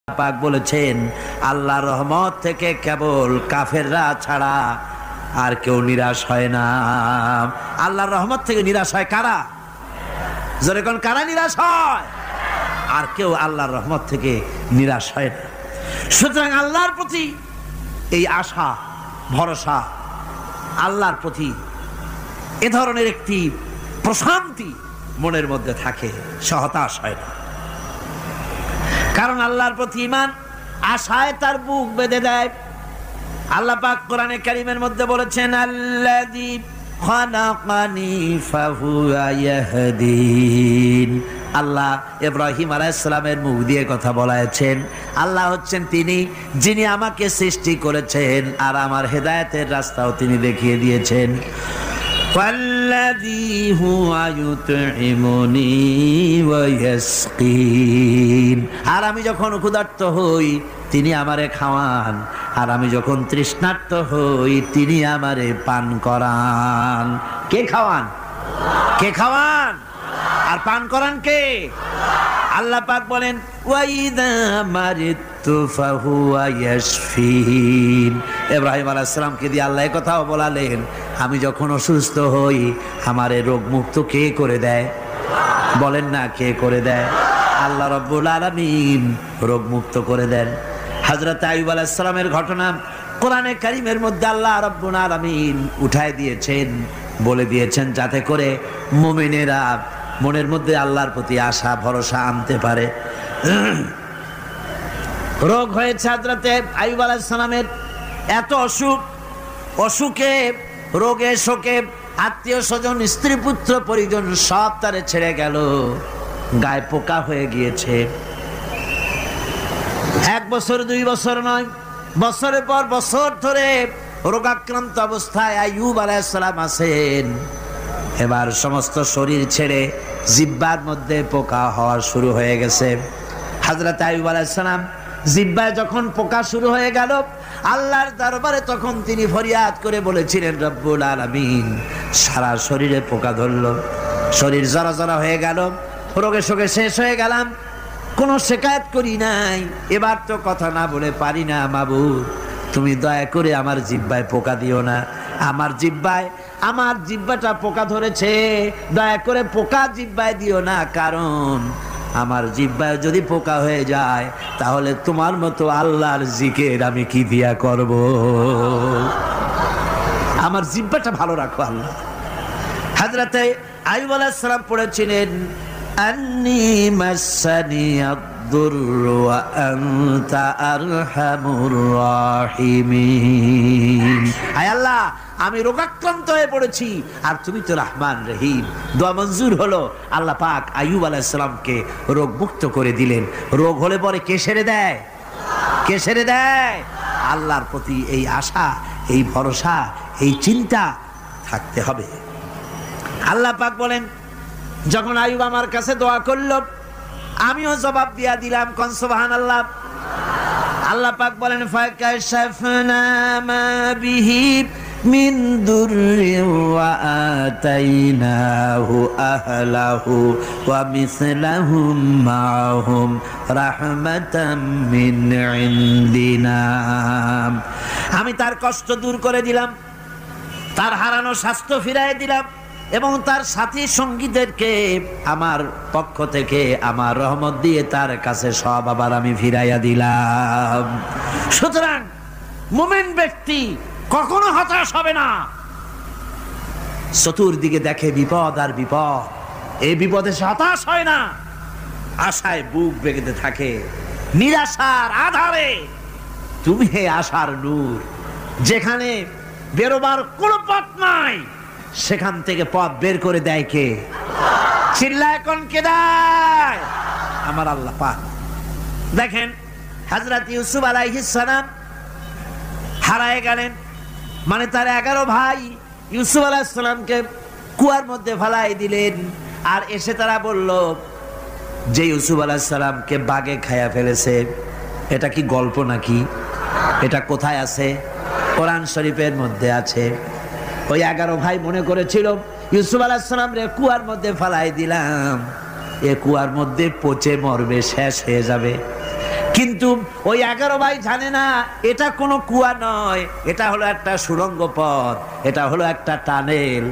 পাক বলেছেন আল্লাহর রহমত থেকে কেবল কাফেররা ছাড়া আর কেউ নিরাশ হয় না। আল্লাহর রহমত থেকে নিরাশ হয় কারা? জোরে কোন কারা নিরাশ হয়? আর কেউ আল্লাহর রহমত থেকে নিরাশ হয় না। সুতরাং আল্লাহর প্রতি এই আশা ভরসা, আল্লাহর প্রতি এ ধরনের একটি প্রশান্তি মনের মধ্যে থাকে, সে হতাশ হয় না। কারণ আল্লাহর প্রতি ঈমান আশায় তার বুক বেঁধে দেয়। আল্লাহ পাক কোরআনে কারীমের মধ্যে বলেছেন আল্লাযী খালাকানি ফাহুয়া ইয়াহদিন। আল্লাহ ইব্রাহিম আলাইহিস সালামের মুখ দিয়ে কথা বলেছেন। আল্লাহ হচ্ছেন তিনি যিনি আমাকে সৃষ্টি করেছেন আর আমার হেদায়েতের রাস্তাও তিনি দেখিয়ে দিয়েছেন। ওয়াল্লাযী হুয়া ইউতঈমুনি ওয়া ইয়াসকিন। আর আমি যখন ক্ষুধার্ত হই তিনি আমারে খাওয়ান, আর আমি যখন তৃষ্ণার্ত হই তিনি আমারে পান করান। কে খাওয়ান? কে খাওয়ান আর পান করান কে? আল্লাহ পাক বলেন ওয়াইদা মারিতু ফাহুয়া ইয়াশফিন। ইব্রাহিম আলাইহিস সালামকে দিয়ে আল্লাহ কথাও বলালেন, আমি যখন অসুস্থ হই আমারে রোগ মুক্ত কে করে দেয়? বলেন না কে করে দেয়? আল্লাহ রাব্বুল আলামিন রোগ মুক্ত করে দেন। হযরত আইয়ুব আলাইহিস সালামের ঘটনা কোরআনে কারীমের মধ্যে আল্লাহ রাব্বুল আলামিন উঠায় দিয়েছেন, বলে দিয়েছেন যাতে করে মুমিনেরা মনের মধ্যে আল্লাহর প্রতি আশা ভরসা আনতে পারে। রোগ হয়েছে হযরত আইয়ুব আলাইহিস সালামের, এত অসুখ, অসুখে রোগে শোকে আত্মীয় স্বজন স্ত্রী পুত্র পরিজন সব তারে ছেড়ে গেল, গায়ে পোকা হয়ে গিয়েছে। 1 বছর 2 বছর নয়, বছরের পর বছর ধরে রোগাক্রান্ত অবস্থায় আইয়ুব আলাইহিস সালাম আছেন। এবার সমস্ত শরীর ছেড়ে জিহ্বার মধ্যে পোকা হওয়া শুরু হয়ে গেছে। হযরত আইয়ুব আলাইহিস সালাম জিহ্বায় যখন পোকা শুরু হয়ে গেল, আল্লাহর দরবারে তখন তিনি ফরিয়াদ করে বলেছিলেন রব্বুল আলামিন, সারা শরীরে পোকা ধরলো, শরীর জরা জরা হয়ে গেল, রোগে শোকে শেষ হয়ে গেলাম, কোনো শিকায়ত করি নাই, এবার তো কথা না বলে পারি না মাবুদ, তুমি দয়া করে আমার জিহ্বায় পোকা দিও না। আমার জিহ্বাটা পোকা ধরেছে, দয়া করে পোকা জিহ্বায় দিও না, কারণ আমার জিহ্বায় যদি পোকা হয়ে যায় তাহলে তোমার মতো আল্লাহর জিকির আমি কি দিয়া করব? আমার জিহ্বাটা ভালো রাখো আল্লাহ। হযরত আইয়ুব আলাইহিস সালাম পড়েছিলেন আন্নী মাসানি আদ-দুররু ওয়া আনতা আরহামুর রাহিমিন। আয় আল্লাহ, আমি রোগাক্রান্ত হয়ে পড়েছি আর তুমি তো রহমান রহিম। দোয়া মঞ্জুর হলো, আল্লাহ পাক আইয়ুব আলাইহিস সালামকে রোগ মুক্ত করে দিলেন। রোগ হলে পরে কে সেরে দেয়? কে সেরে দেয়? আল্লাহর প্রতি এই আশা, এই ভরসা, এই চিন্তা থাকতে হবে। আল্লাহ পাক বলেন, যখন আইয়ুব আমার কাছে দোয়া করলো আমিও জবাব দিয়া দিলাম। কোন সুবহানাল্লাহ। আল্লাহ পাক বলেন ফাকাশাফনা মা বিহি মিন দুররি ওয়া আতাইনাহু আহলাহু ওয়া মিসলাহুম মাআহুম রাহমাতাম মিন ইনদিনা। আমি তার কষ্ট দূর করে দিলাম, তার হারানো স্বাস্থ্য ফিরিয়ে দিলাম এবং তার সাথী সঙ্গীদেরকে আমার পক্ষ থেকে আমার রহমত দিয়ে তার কাছে সব আবার আমি ফিরাইয়া দিলাম। সুতরাং মুমিন ব্যক্তি কখনো হতাশ হবে না। চতুর্দিকে দেখে বিপদ আর বিপদ, এই বিপদে সে হতাশ হয় না, আশায় বুক বেঁধে থাকে। নিরাশার আধারে তুমি হে আশার নূর, যেখানে বেরোবার কোনো পথ নাই সেখান থেকে পথ বের করে দেয় কে? চিল্লায় কোন কে দেয়? আমার আল্লাহ পাক। দেখেন হযরত ইউসুফ আলাইহিস সালাম হারায় গেলেন, মানে তার 11 ভাই ইউসুফ আলাইহিস সালামকে কুয়ার মধ্যে ফেলাই দিলেন। আর এসে তারা বলল যে ইউসুফ আলাইহিস সালামকে বাঘে খায়া ফেলেছে। এটা কি গল্প নাকি? এটা কোথায় আছে? কোরআন শরীফের মধ্যে আছে। ওই 11 ভাই মনে করেছিল ইউসুফ আলাইহিস সালাম রে কুয়ার মধ্যে ফেলাই দিলাম, এ কুয়ার মধ্যে পচে মরবে, শেষ হয়ে যাবে। কিন্তু ওই 11 ভাই জানে না এটা কোনো কুয়া নয়, এটা হলো একটা সুড়ঙ্গ পথ, এটা হলো একটা টানেল।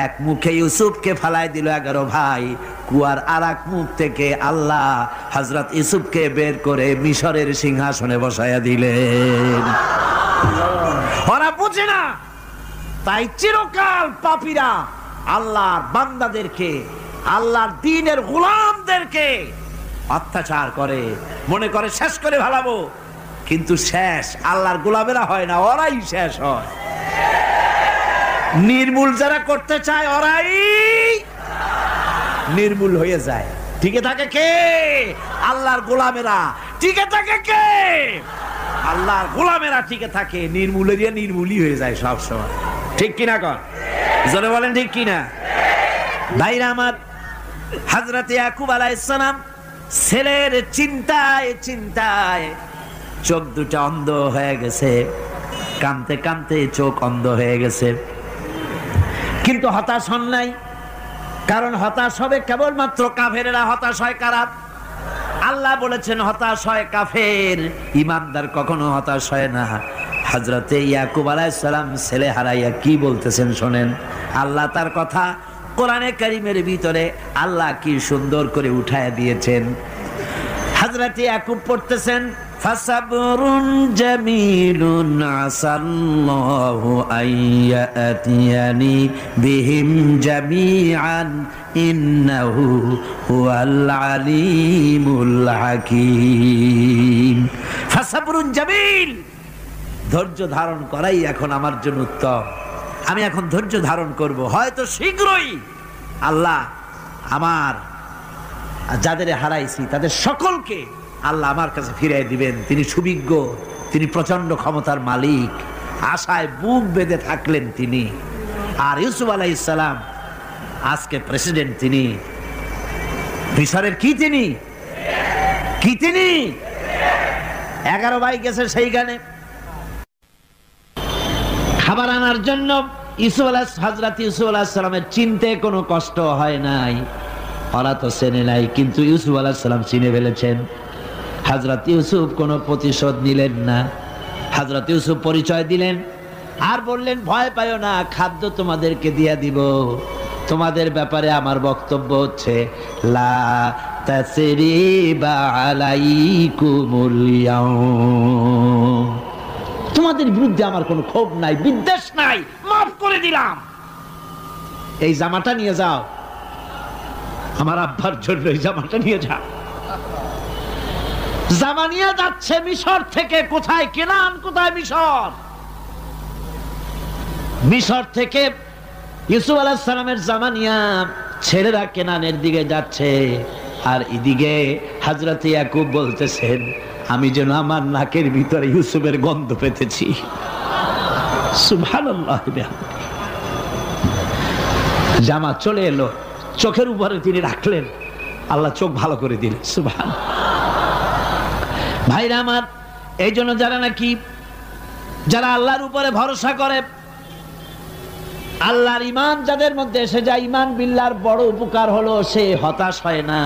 এক মুখে ইউসুফকে ফালাই দিল 11 ভাই, কুয়ার আরেক মুখ থেকে আল্লাহ হযরত ইউসুফকে বের করে মিশরের সিংহাসনে বসায়া দিলেন। ওরা বুঝে না, তাই চিরকাল পাপীরা আল্লাহর বান্দাদেরকে, আল্লাহর দ্বীনের গোলামদেরকে অত্যাচার করে, মনে করে শেষ করে ভালাবো, কিন্তু শেষ আল্লাহর গোলামেরা হয় না, ওরাই শেষ হয়। নির্মূল যারা করতে চায় ওরাই নির্মূল হয়ে যায়। টিকে থাকে কে? আল্লাহর গোলামেরা। টিকে থাকে কে? আল্লাহর গোলামেরা টিকে থাকে। নির্মূলেরিয়া নির্মূলই হয়ে যায় সব সময়। ঠিক কিনা কর? জোরে বলেন ঠিক কিনা? ভাইরা আমার, হযরত ইয়াকুব আলাইহিস সালাম ছেলের চিন্তায় চিন্তায় চোখ দুটো অন্ধ হয়ে গেছে, কাঁদতে কাঁদতে চোখ অন্ধ হয়ে গেছে। কিন্তু হতাশ হন নাই, কারণ হতাশ হবে কেবলমাত্র কাফেরেরা। হতাশ হয় কারা? আল্লাহ বলেছেন হতাশ হয় কাফের, ইমানদার কখনো হতাশ হয় না। হযরত ইয়াকুব আলাইহিস সালাম ছেলে হারাইয়া কি বলতেছেন শোনেন। আল্লাহ তার কথা কোরআনে কারীমের ভিতরে আল্লাহ কি সুন্দর করে উঠায় দিয়েছেন। হযরত ইয়াকুব পড়তেছেন, ফাসাবরুন জামিলুন আসাল্লাহু আইয়াতিয়ানি বিহিম জামিআন ইন্নাহু হুয়াল আলিমুল হাকীম। ফাসাবরুন জামিল, ধৈর্য ধারণ করাই এখন আমার জন্য উত্তম। আমি এখন ধৈর্য ধারণ করব, হয়তো শীঘ্রই আল্লাহ আমার যাদের হারাইছি তাদের সকলকে আল্লাহ আমার কাছে ফিরিয়ে দিবেন। তিনি সুবিজ্ঞ, তিনি প্রচন্ড ক্ষমতার মালিক। আশায় বুক বেঁধে থাকলেন তিনি। আর ইউসুফ আলাইহিস সালাম আজকে প্রেসিডেন্ট। তিনি মিশরের কি? তিনি 11 ভাই গেছে সেইখানে খাবার আনার জন্য। হযরত ইউসুফ আলাইহিস সালামের চিনতে কোনো কষ্ট হয় নাই। ওরা তো চেনে নাই, কিন্তু ইউসুফ আলাইহিস সালাম চিনে ফেলেছেন। হযরত ইউসুফ কোনো প্রতিশোধ নিলেন না। হযরত ইউসুফ পরিচয় দিলেন আর বললেন, ভয় পাইও না, খাদ্য তোমাদেরকে দিয়ে দিব। তোমাদের ব্যাপারে আমার বক্তব্য হচ্ছে, লা তাসরিবা আলাইকুমুল ইয়াউম, তোমাদের বিরুদ্ধে আমার কোনো ক্ষোভ নাই, বিদ্বেষ নাই, মাফ করে দিলাম। এই জামাটা নিয়ে যাও, আমার আব্বার জন্য এই জামাটা নিয়ে যাও। জামা নিয়ে যাচ্ছে মিশর থেকে। কোথায়? কেনান। কোথায়? মিশর। মিশর থেকে ইউসুফ আলাইহিস সালামের জামা নিয়ে ছেলেরা কেনানের দিকে যাচ্ছে। আর এদিকে হযরত ইয়াকুব বলতেছেন, আমি যেন আমার নাকের ভিতরে ইউসুফের গন্ধ পেতেছি। সুবহানাল্লাহ। জামা চলে এলো, চোখের উপরে তিনি রাখলেন, আল্লাহ চোখ ভালো করে দিলেন। সুবহানাল্লাহ। ভাইরা আমার, এই জন্য যারা আল্লাহর উপরে ভরসা করে, আল্লাহর ঈমান যাদের মধ্যে এসে যায়, ঈমান বিল্লাহর বড় উপকার হলো সে হতাশ হয় না।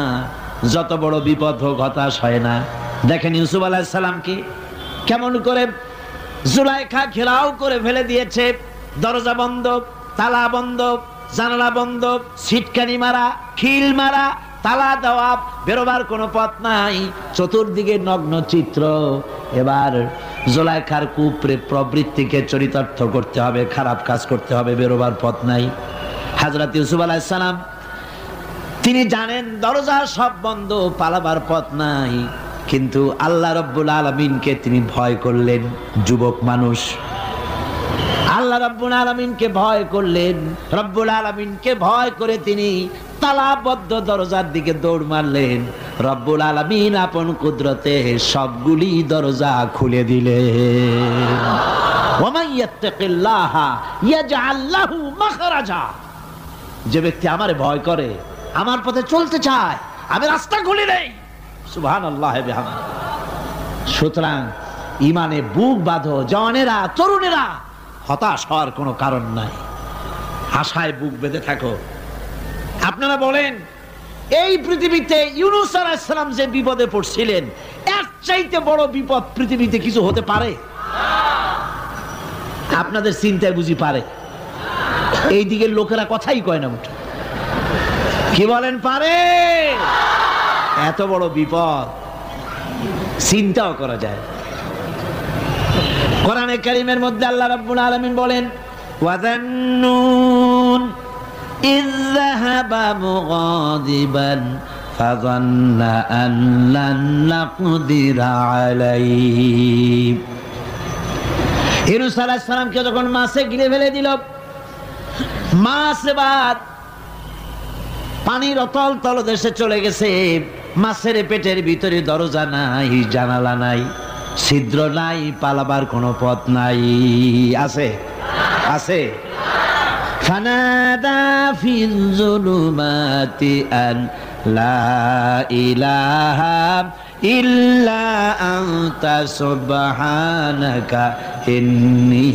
যত বড় বিপদ হোক হতাশ হয় না। দেখেন ইউসুফ আলাইহিস সালামকে কেমন করে জুলাইখা ঘেরাও করে ফেলে দিয়েছে। দরজা বন্ধ, তালা বন্ধ, জানালা বন্ধ, ছিটকানি মারা, খিল মারা, তালা দেওয়া, বেরোবার কোনো পথ নাই, চতুর্দিকে নগ্ন চিত্র। এবার জুলাইখার কুপরে প্রবৃত্তিকে চরিতার্থ করতে হবে, খারাপ কাজ করতে হবে, বেরোবার পথ নাই। হযরত ইউসুফ আলাইহিস সালাম তিনি জানেন দরজা সব বন্ধ, পালাবার পথ নাই, কিন্তু আল্লাহ রাব্বুল আলামিনকে তিনি ভয় করলেন। যুবক মানুষ, আল্লাহ রাব্বুল আলামিনকে ভয় করলেন। রব্বুল আলামিনকে ভয় করে তিনি তালাবদ্ধ দরজার দিকে দৌড় মারলেন। রব্বুল আলামিন আপন কুদরতে সবগুলি দরজা খুলে দিলেন। ওয়া মান ইয়াত্তাকিল্লাহা ইয়াজআল লাহু মাখরাজা, যে ব্যক্তি আমারে ভয় করে, আমার পথে চলতে চায়, আমি রাস্তা খুলে দেই। সুবহানাল্লাহ বিহামদিহি। সুতরাং ঈমানে বুক বাঁধো জওয়ানেরা, তরুণেরা, হতাশ হওয়ার কোনো কারণ নাই, আশায় বুক বেঁধে থাকো। আপনারা বলেন, এই পৃথিবীতে ইউনূস আলাইহিস সালাম যে বিপদে পড়ছিলেন, এর চাইতে বড় বিপদ পৃথিবীতে কিছু হতে পারে? আপনাদের চিন্তায় বুঝি পারে? এই দিকের লোকেরা কথাই কয় না মুঠো। কি বলেন পারে? এত বড় বিপদ চিন্তাও করা যায়। কোরআনে কারীমের মধ্যে আল্লাহ রাব্বুল আলামিন বলেন, ওয়াযান্নুন ইয যাহাবা মুগাদিবান ফাযান্না আন লান নাকদিরা আলাইহি। ইউনূস আলাইহিস সালামকে যখন মাছে গিলে ফেলে দিল, মাছ এবার পানির অতল তলদেশে চলে গেছে। মাছের পেটের ভিতরে দরজা নাই, জানালা নাই, ছিদ্র নাই, পালাবার কোনো পথ নাই। আছে? আছে? ফানাদা ফিল যুলুমাতি আন লা ইলাহা ইল্লা আনতা সুবহানাকা ইন্নী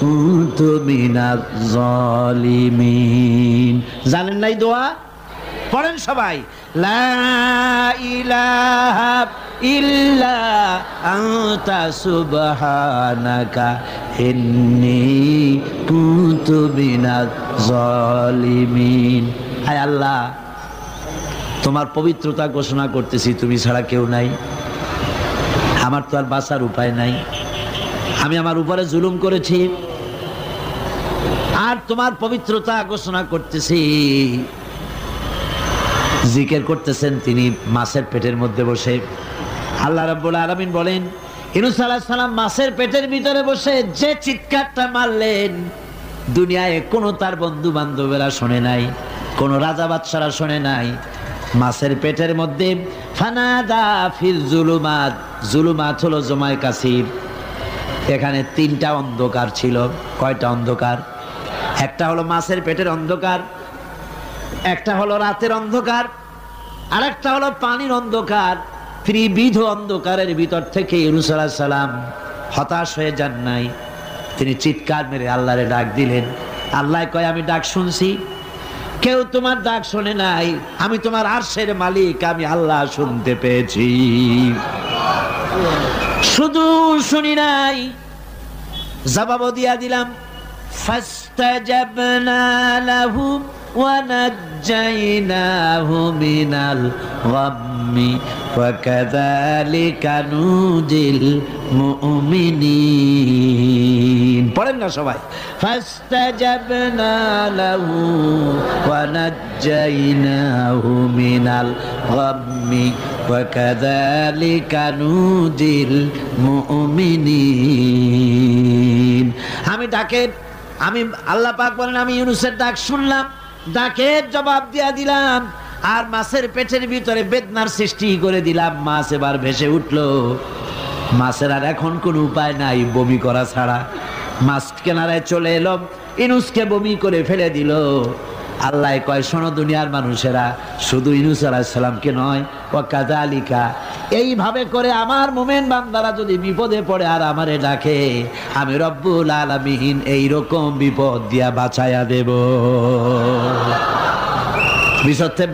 কুনতু মিনাজ জালিমিন। জানেন নাই দোয়া? পড়েন সবাই, লা ইলাহা ইল্লা আনতা সুবহানাকা ইন্নী কুনতু মিনাজ জালিমিন। হায় আল্লাহ, তোমার পবিত্রতা ঘোষণা করতেছি, তুমি ছাড়া কেউ নাই, আমার তো আর বাঁচার উপায় নাই। আমি আমার উপরে জুলুম করেছি, আর তোমার পবিত্রতা ঘোষণা করতেছি। জিকির করতেছেন তিনি মাছের পেটের মধ্যে বসে। আল্লাহ রাব্বুল আলামিন বলেন, ইউনূস আলাইহিস সালাম মাছের পেটের ভিতরে বসে যে চিৎকারটা মারলেন, দুনিয়ায় কোনো তার বন্ধু বান্ধবেরা শোনে নাই, কোনো রাজা বাদশারা শোনে নাই। মাছের পেটের মধ্যে ফানাদা ফিল যুলুমাত, যুলুমাত হলো জমায় কাসির। এখানে তিনটা অন্ধকার ছিল। কয়টা অন্ধকার? একটা হলো মাছের পেটের অন্ধকার, একটা হলো রাতের অন্ধকার, আর একটা হলো পানির অন্ধকার। ত্রিবিধ অন্ধকারের ভিতর থেকে ইউনূস আলাইহিস সালাম হতাশ হয়ে যান নাই, তিনি চিৎকার মেরে আল্লাহরে ডাক দিলেন। আল্লাহ কয়, আমি ডাক শুনছি, কেউ তোমার ডাক শোনে নাই, আমি তোমার আরশের মালিক, আমি আল্লাহ শুনতে পেয়েছি। শুধু শুনি নাই, জবাবও দিয়া দিলাম। ফাস্তাজাবনা লাহু ওয়া নাজ্জাইনাহু মিনাল গাম্মি ওয়া কাযালিকা নুজিল মুমিনিন। পড়েন না সবাই, ফাস্তাজাবনা লাহু ওয়া নাজ্জাইনাহু মিনাল গাম্মি ওয়া কাযালিকা নুজিল মুমিনিন। আমি আল্লাহ পাক বলেন, আমি ইউনূসের ডাক শুনলাম, ডাকের জবাব দিয়া দিলাম, আর মাছের পেটের ভিতরে বেদনার সৃষ্টি করে দিলাম। মাছ এবার ভেসে উঠলো। মাছের আর এখন কোনো উপায় নাই বমি করা ছাড়া। মাছ কিনারায় চলে এলো, ইউনূসকে বমি করে ফেলে দিল। আল্লাহ কয়, শোনো দুনিয়ার মানুষেরা, শুধু ইউনূস আলাইহিস সালামকে নয়, ওয়া কাযালিকা, এইভাবে করে আমার মুমিন বান্দারা যদি বিপদে পড়ে আর আমারে ডাকে, আমি রব্বুল আলামিন এইরকম বিপদ দিয়া বাঁচায়া দেব।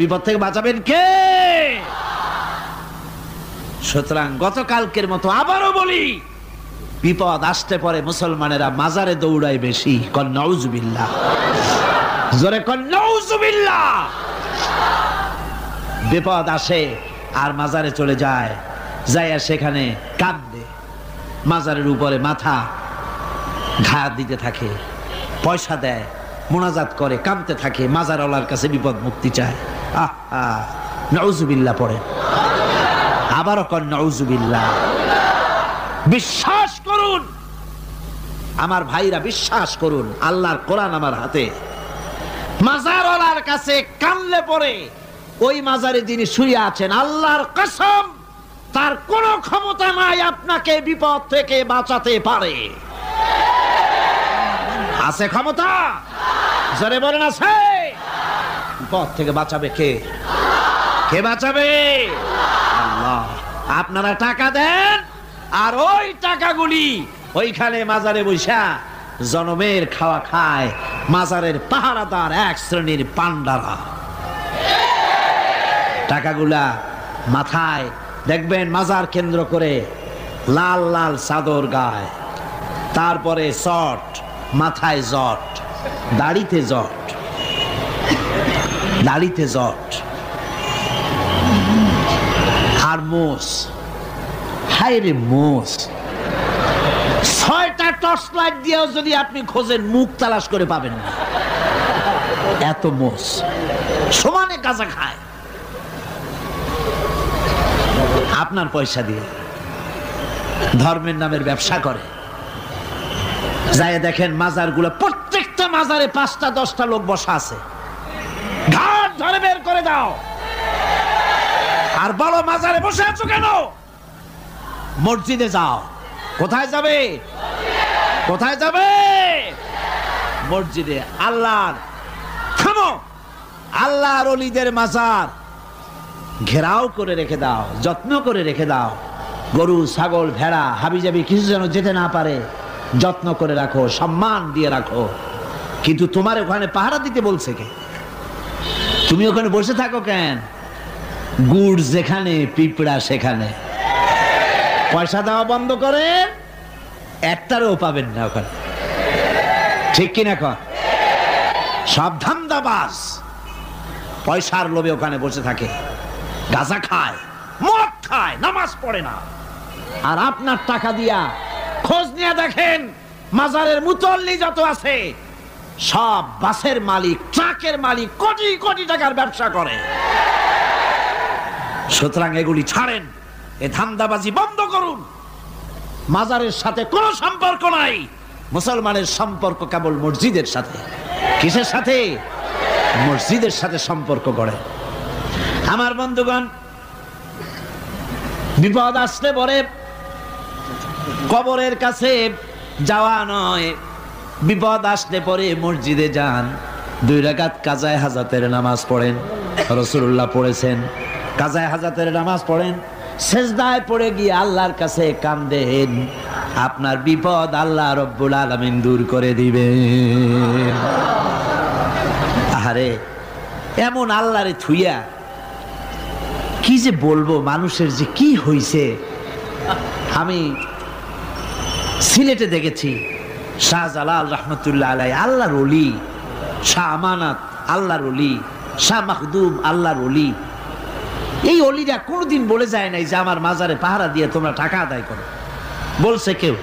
বিপদ থেকে বাঁচাবেন কে? সুতরাং গতকালকের মতো আবারও বলি, বিপদ আসতে পরে মুসলমানেরা মাজারে দৌড়ায় বেশি। কন নাউজুবিল্লাহ, জোরে কন নাউজুবিল্লাহ। বিপদ আসে আর মাজারে চলে যায়, যাইয়া সেখানে কাঁদে, মাজারের উপরে মাথা ঘা দিতে থাকে, পয়সা দেয়, মোনাজাত করে, কাঁদতে থাকে, মাজারওয়ালার কাছে বিপদ মুক্তি চায়। নাউজুবিল্লাহ পড়ে, আবারও কন নাউজুবিল্লাহ। বিশ্বাস করুন আমার ভাইরা, বিশ্বাস করুন, আল্লাহর কোরআন আমার হাতে। মাজারওয়ালার কাছে কানলে পরে ওই মাজারে যিনি শুয়ে আছেন, আল্লাহর কসম, তার কোনো ক্ষমতা নাই আপনাকে বিপদ থেকে বাঁচাতে পারে। আছে ক্ষমতা? জোরে বলেন আছে? বিপদ থেকে বাঁচাবে কে? কে বাঁচাবে? আল্লাহ। আপনারা টাকা দেন, আর ওই টাকাগুলি ওইখানে মাজারে বৈশা জনমের খাওয়া খায় মাজারের পাহারাদার এক শ্রেণীর পান্ডারা। টাকাগুলা মাথায় দেখবেন মাজার কেন্দ্র করে লাল লাল চাদর গায়, তারপরে চট, মাথায় জট, দাড়িতে জট, দাড়িতে জট আর মোষ। হায় রে মোষ! 6টা টর্চ লাইট দিয়েও যদি আপনি খোঁজেন মুখ তালাশ করে পাবেন না, এত মোষ। সমানে গাঁজা খায় আপনার পয়সা দিয়ে, ধর্মের নামের ব্যবসা করে। যাই দেখেন মাজার গুলো, প্রত্যেকটা মাজারে 5টা 10টা লোক বসা আছে। ঘাট ধরে বের করে দাও। আর বড় মাজারে বসে আছো কেন? মসজিদে যাও। কোথায় যাবে? কোথায় যাবে? মসজিদে। আল্লাহর থামো, আল্লাহর ওলিদের মাজার ঘেরাও করে রেখে দাও, যত্ন করে রেখে দাও। গরু, ছাগল, ভেড়া, হাবিজাবি কিছু যেন যেতে না পারে, যত্ন করে রাখো, সম্মান দিয়ে রাখো। কিন্তু তোমার ওখানে পাহারা দিতে বলছে কে? তুমি ওখানে বসে থাকো কেন? গুড় যেখানে, পিঁপড়া সেখানে। পয়সা দেওয়া বন্ধ করে, একটারও পাবেন না ওখানে। ঠিক কিনা কর? সব ধান্দাবাজ পয়সার লোভে ওখানে বসে থাকে, গাঁজা খায়, মদ খায়, নামাজ পড়ে না। আর আপনার টাকা দিয়া খোঁজ নিয়ে দেখেন, মাজারের মুতল্লি যত আছে সব বাসের মালিক, ট্রাকের মালিক, কোটি কোটি টাকার ব্যবসা করে। সুতরাং এগুলি ছাড়েন, এ ধান্দাবাজি বন্ধ করুন। মাজারের সাথে কোনো সম্পর্ক নাই। মুসলমানের সম্পর্ক কেবল মসজিদের সাথে। কিসের সাথে? মসজিদের সাথে সম্পর্ক গড়ে। আমার বন্ধুগণ, বিপদ আসলে পরে কবরের কাছে যাওয়া নয়, বিপদ আসলে পরে মসজিদে যান, 2 রাকাত কাজায়ে হাজাতের নামাজ পড়েন। রাসূলুল্লাহ পড়েছেন, কাজায়ে হাজাতের নামাজ পড়েন, সেজদায় পড়ে গিয়ে আল্লাহর কাছে কান্দেন, আপনার বিপদ আল্লাহ রব্বুল আলামিন দূর করে দিবেন। আরে এমন আল্লাহরে থুইয়া কি যে বলবো, মানুষের যে কি হইছে। আমি সিলেটে দেখেছি শাহজালাল রহমতুল্লাহ আলাই, আল্লাহর ওলি, শাহ আমানত আল্লাহর ওলি, শাহ মাখদুম আল্লাহর ওলি। এই ওলিরা কোনোদিন বলে যায় নাই যে আমার মাজারে পাহারা দিয়ে তোমরা টাকা আদায় করো। বলছে কেউ?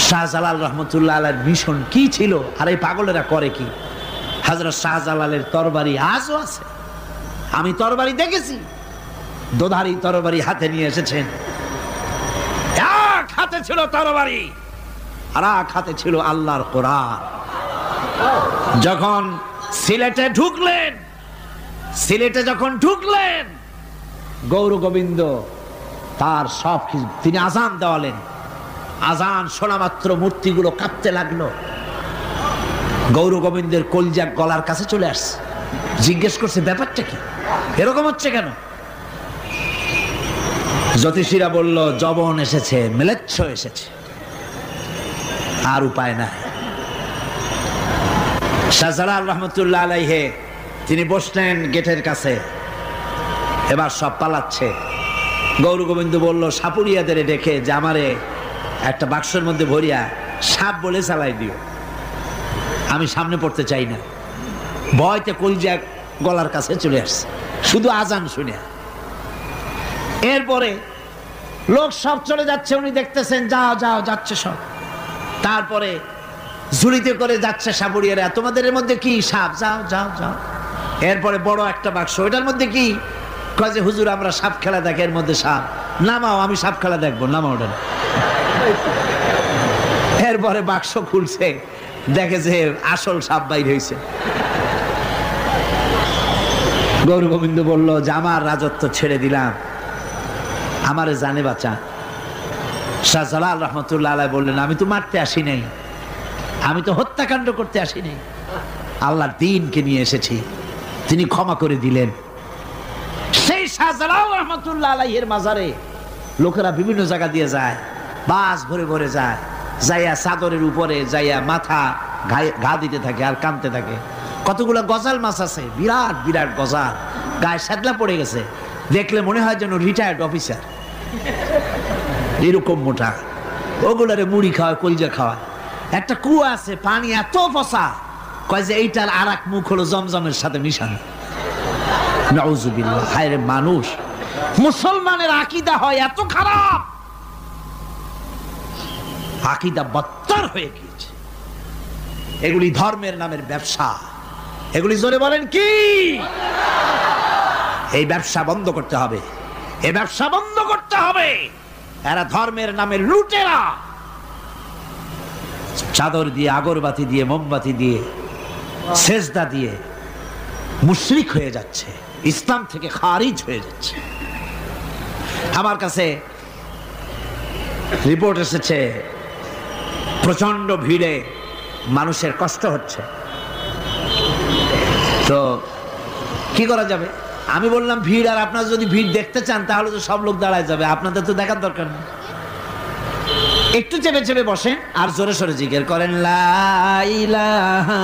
শাহজালাল রহমতুল্লাহ আলাইর মিশন কি ছিল, আর এই পাগলেরা করে কি? হযরত শাহজালালের তরবারি আজও আছে। আমি তরবারি দেখেছি, দোধারি তরবারি হাতে নিয়ে এসেছেন। এক হাতে ছিল তরবারি, আর এক হাতে ছিল আল্লাহর কোরআন। যখন সিলেটে ঢুকলেন, গৌর গোবিন্দ তার সব কিছু, তিনি আজান দেওয়ালেন। আজান শোনা মাত্র মূর্তিগুলো কাঁপতে লাগলো। গৌর গোবিন্দের কলজা গলার কাছে চলে আসছে, জিজ্ঞেস করছে ব্যাপারটা কি, এরকম হচ্ছে কেন? জ্যোতিষীরা বলল যবন এসেছে, মেলেচ্ছ এসেছে, আর উপায় নাই। শাহজালাল রহমতুল্লাহ আলাইহে তিনি বসলেন গেটের কাছে, এবার সব পালাচ্ছে। গৌর গোবিন্দ বলল সাপুরিয়াদের ডেকে যে আমারে একটা বাক্সের মধ্যে ভরিয়া সাপ বলে চালাই দিও, আমি সামনে পড়তে চাই না। ভয়তে কলজা গলার কাছে চলে আসছে শুধু আজান শুনে। এরপরে লোক সব চলে যাচ্ছে, উনি দেখতেছেন যাও যাও যাচ্ছে সব। তারপরে ঝুড়িতে করে যাচ্ছে সাপুরিয়ারা, তোমাদের এর মধ্যে কি? সাপ, যাও যাও যাও। এরপরে বড় একটা বাক্স, ওইটার মধ্যে কি? কয় যে হুজুর আমরা সাপ খেলা দেখি, এর মধ্যে সাপ। নামাও, আমি সাপ খেলা দেখবো, নামাও ওটা। এরপরে বাক্স খুলছে, দেখে যে আসল সাপ বাইর হয়েছে। গৌর গোবিন্দ বলল যে আমার রাজত্ব ছেড়ে দিলাম, আমারে জানে বাঁচা। শাহজালাল রহমতুল্লাহ আলাই বললেন আমি তো মারতে আসি নাই, আমি তো হত্যাকাণ্ড করতে আসি নাই, আল্লাহর দ্বীনকে নিয়ে এসেছি। তিনি ক্ষমা করে দিলেন। সেই শাহজালাল রহমতুল্লাহ আলাইহির মাজারে লোকেরা বিভিন্ন জায়গা দিয়ে যায়, বাস ভরে ভরে যায়, যাইয়া চাদরের উপরে যাইয়া মাথা ঘা দিতে থাকে আর কাঁদতে থাকে। কতগুলো গজাল মাছ আছে, বিরাট বিরাট গজাল, গায়ে শ্যাদলা পড়ে গেছে, দেখলে মনে হয় যেন রিটায়ার্ড অফিসার, এরকম মোটা। ওগুলারে মুড়ি খাওয়ায়, কলজা খাওয়ায়। একটা কুয়া আছে, পানি এত ফসা, কয় যে এইটার আর এক মুখ হলো জমজমের সাথে মিশানো। নাউজুবিল্লাহ। হায় রে মানুষ, মুসলমানের আকীদা হয় এত খারাপ, আকীদা বদতর হয়ে গিয়েছে। এগুলি ধর্মের নামের ব্যবসা। এগুলি জোরে বলেন কি? এই ব্যবসা বন্ধ করতে হবে, এই ব্যবসা বন্ধ করতে হবে। এরা ধর্মের নামে লুটেরা, চাদর দিয়ে, আগরবাতি দিয়ে, মোমবাতি দিয়ে, সেজদা দিয়ে মুশরিক হয়ে যাচ্ছে, ইসলাম থেকে খারিজ হয়ে যাচ্ছে। আমার কাছে রিপোর্ট এসেছে প্রচন্ড ভিড়ে মানুষের কষ্ট হচ্ছে, তো কি করা যাবে? আমি বললাম ভিড়, আর আপনারা যদি ভিড় দেখতে চান তাহলে তো সব লোক দাঁড়ায় যাবে, আপনাদের তো দেখার দরকার নেই। একটু চেপে চেপে বসেন আর জোরে সোরে জিকির করেন, লা ইলাহা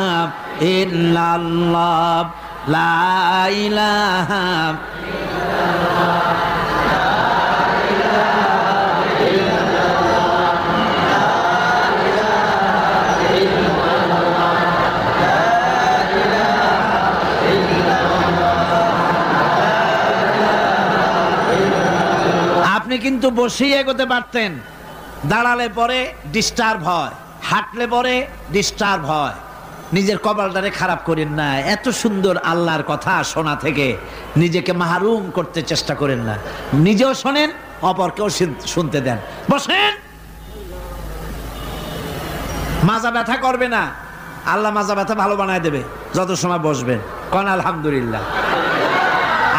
ইল্লাল্লাহ, লা ইলাহা আপনি কিন্তু বসেই এগোতে পারতেন, দাঁড়ালে পরে ডিস্টার্ব হয়, হাঁটলে পরে ডিস্টার্ব হয়। নিজের কপালটারে খারাপ করেন না। এত সুন্দর আল্লাহর কথা শোনা থেকে নিজেকে মাহরুম করতে চেষ্টা করেন না। নিজেও শোনেন, অপরকেও শুনতে দেন। বসেন, মাজা ব্যথা করবে না, আল্লাহ মাজা ব্যথা ভালো বানায় দেবে যত সময় বসবেন। কোন আলহামদুলিল্লাহ।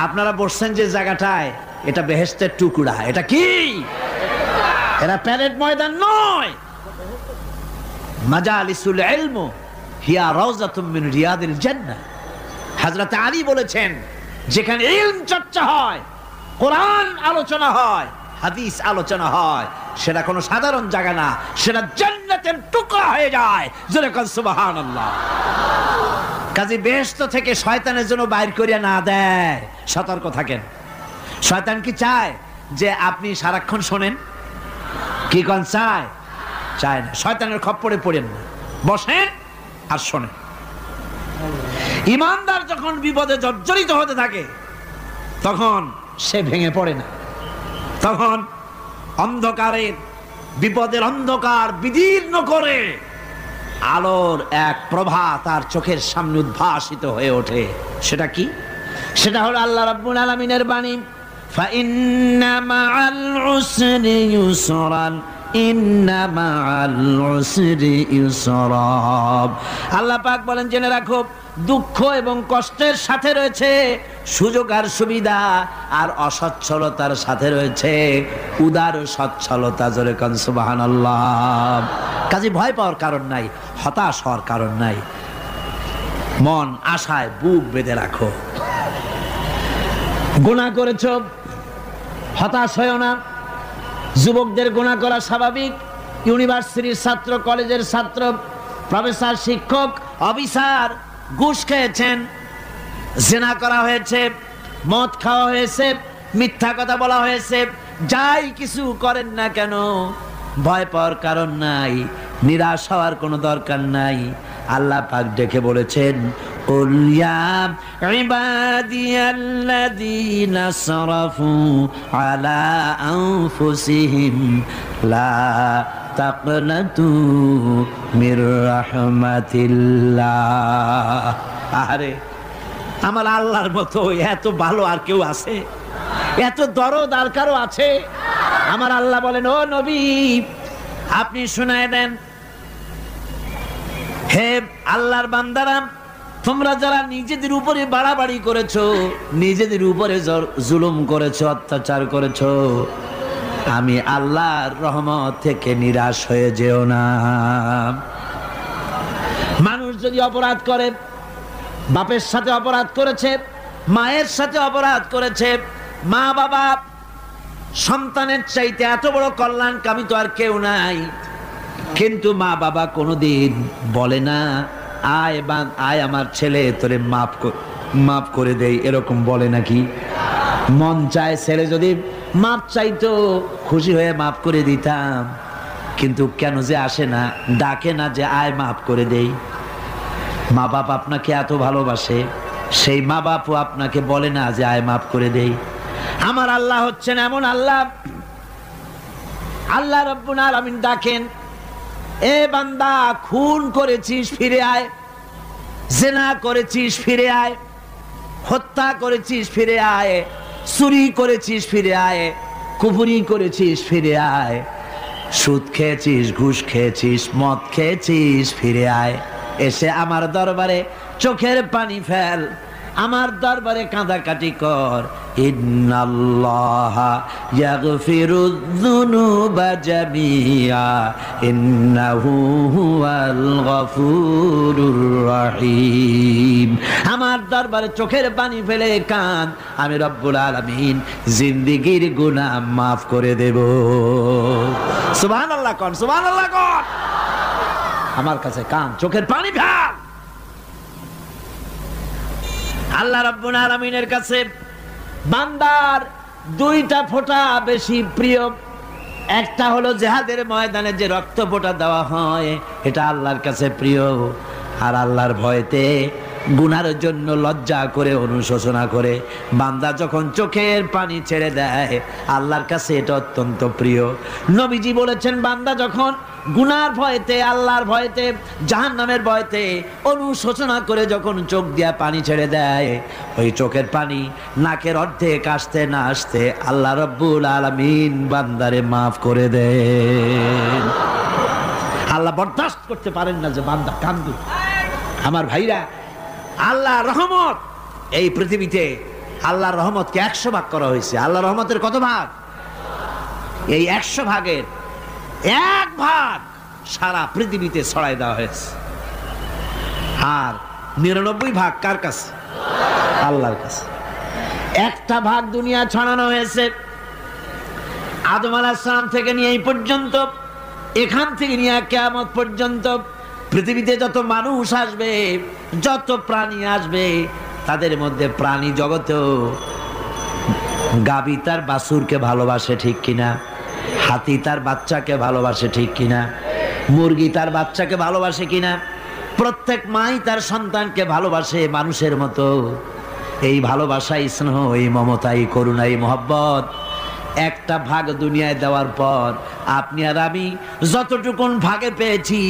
আপনারা বসছেন যে জায়গাটায়, এটা বেহেশতের টুকরা। এটা কি? এরা প্যারেড ময়দান নয়। মাজালিসুল ইলম হিয়া রাউযাতুম মিন রিয়াদিল জান্নাহ। হযরত আলী বলেছেন, যেখানে ইলম চর্চা হয়, কোরআন আলোচনা হয়, হাদিস আলোচনা হয়, সেটা কোনো সাধারণ জায়গা না, সেটা জান্নাতের টুকরা হয়ে যায়। জোরে বলেন সুবহানাল্লাহ। কাজী বেহেশত থেকে শয়তানের জন্য বাইর করিয়া না দেয়, সতর্ক থাকেন। শয়তান কি চায় যে আপনি সারাক্ষণ শোনেন? কি কোন চায়? চায় না। শয়তানের খপ্পরে পড়েন না, বসেন আর শোনেন। ইমানদার যখন বিপদে জর্জরিত হতে থাকে তখন সে ভেঙে পড়ে না, তখন অন্ধকারের, বিপদের অন্ধকার বিদীর্ণ করে আলোর এক প্রভা তার চোখের সামনে উদ্ভাসিত হয়ে ওঠে। সেটা কি? সেটা হলো আল্লাহ রাব্বুল আলামিনের বাণী, ফাইন্না মাআল উসরি ইউসরান, ইন্না মাআল উসরি ইউসরা। আল্লাহ পাক বলেন, জেনে রাখো, দুঃখ এবং কষ্টের সাথে রয়েছে সুযোগ আর সুবিধা, আর অসচ্ছলতার সাথে রয়েছে উদার সচ্ছলতা। জোরে কোন সুবহানাল্লাহ। কাজে ভয় পাওয়ার কারণ নাই, হতাশ হওয়ার কারণ নাই। মন আশায় বুক বেঁধে রাখো। গুনাহ করেছো, হতাশ হয়ো না। যুবকদের গুনাহ করা স্বাভাবিক। ইউনিভার্সিটির ছাত্র, কলেজের ছাত্র, প্রফেসর, শিক্ষক, অফিসার ঘুষ খেয়েছেন, জিনা করা হয়েছে, মদ খাওয়া হয়েছে, মিথ্যা কথা বলা হয়েছে, যাই কিছু করেন না কেন ভয় পাওয়ার কারণ নাই, নিরাশ হওয়ার কোনো দরকার নাই। আল্লাহ পাক ডেকে বলেছেন, কুল ইয়া ইবাদিয়াল্লাযীনা আসরাফু আলা আনফুসিহিম লা তাকনাতু মির রাহমাতিল্লাহ। আরে আমার আল্লাহর মতো এত ভালো আর কেউ আছে? এত দরদ আর কারো আছে? আমার আল্লাহ বলেন, ও নবী আপনি শুনায় দেন, হে আল্লাহর বান্দারা, তোমরা যারা নিজেদের উপরে বাড়াবাড়ি করেছো, নিজেদের উপরে জুলুম করেছো, অত্যাচার করেছো, আমি আল্লাহর রহমত থেকে নিরাশ হয়ে যেও না। মানুষ যদি অপরাধ করে, বাপের সাথে অপরাধ করেছে, মায়ের সাথে অপরাধ করেছে, মা বাবা সন্তানের চাইতে এত বড় কল্যাণকামী তো আর কেউ নাই, কিন্তু মা বাবা কোনোদিন বলে না আয় আমার ছেলে তোরে মাফ করে দেই, এরকম বলে নাকি? মন চায় ছেলে যদি মাপ চাইতো খুশি হয়ে মাপ করে দিতাম, কিন্তু কেন যে আসে না, ডাকে না যে আয় মাপ করে দেই। মা বাপ আপনাকে এত ভালোবাসে, সেই মা বাপও আপনাকে বলে না যে আয় মাপ করে দেই। আমার আল্লাহ হচ্ছেন এমন আল্লাহ, আল্লাহ রাব্বুল আলামিন ডাকেন, এ বান্দা খুন করেছিস ফিরে আয়, জিনা করেছিস ফিরে আয়, হত্যা করেছিস ফিরে আয়, চুরি করেছিস ফিরে আয়, কুফরি করেছিস ফিরে আয়, সুদ খেয়েছিস, ঘুষ খেয়েছিস, মদ খেয়েছিস ফিরে আয়, এসে আমার দরবারে চোখের পানি ফেল, আমার দরবারে কাঁদাকাটি কর। ইন্নাল্লাহা ইয়াগফিরুয যুনুবা জামিআ ইন্নাহু হুয়াল গফুরুর রহিম। আমার দরবারে চোখের পানি ফেলে কান, আমি রব্বুল আলামিন জিন্দেগীর গুনাহ মাফ করে দেব। সুবহানাল্লাহ কোন, সুবহানাল্লাহ কোন। আমার কাছে কান, চোখের পানি ফেল। আল্লাহ রাব্বুল আলামিনের কাছে বান্দার দুইটা ফোঁটা বেশি প্রিয়। একটা হলো জিহাদের ময়দানে যে রক্ত ফোঁটা দেওয়া হয়, এটা আল্লাহর কাছে প্রিয়। আর আল্লাহর ভয়তে গুনার জন্য লজ্জা করে, অনুশোচনা করে বান্দা যখন চোখের পানি ছেড়ে দেয়, আল্লাহর কাছে এটা অত্যন্ত প্রিয়। নবীজি বলেছেন, বান্দা যখন গুনার ভয়তে, আল্লাহর ভয়তে, জাহান্নামের ভয়তে অনুশোচনা করে যখন চোখ দিয়া পানি ছেড়ে দেয়, ওই চোখের পানি নাকের অর্ধেক আসতে না আসতে আল্লাহ রাব্বুল আলামিন বান্দারে মাফ করে দেন। আল্লাহ বরদাস্ত করতে পারেন না যে বান্দা কান্দু। আমার ভাইরা, আল্লাহ রহমত, এই পৃথিবীতে আল্লাহর রহমতকে 100 ভাগ করা হয়েছে। আল্লাহ রহমতের কত ভাগ? এই 100 ভাগের 1 ভাগ সারা পৃথিবীতে ছড়াই দেওয়া হয়েছে। আর 99 ভাগ কার কাছে? আল্লাহর কাছে। একটা ভাগ দুনিয়া ছড়ানো হয়েছে আদম আলাইহিস সালাম থেকে নিয়ে এই পর্যন্ত, এখান থেকে নিয়ে কিয়ামত পর্যন্ত পৃথিবীতে যত মানুষ আসবে, যত প্রাণী আসবে, তাদের মধ্যে প্রাণী জগতেও গাভী তার বাছুরকে ভালোবাসে ঠিক কিনা, হাতি তার বাচ্চাকে ভালোবাসে ঠিক কিনা, মুরগি তার বাচ্চাকে ভালোবাসে কিনা, প্রত্যেক মাই তার সন্তানকে ভালোবাসে মানুষের মতো। এই ভালোবাসা, স্নেহ, এই মমতা, এই করুণা, এই মহব্বত একটা ভাগ দুনিয়ায় দেওয়ার পর আপনি আর আমি যতটুকুন ভাগে পেয়েছি,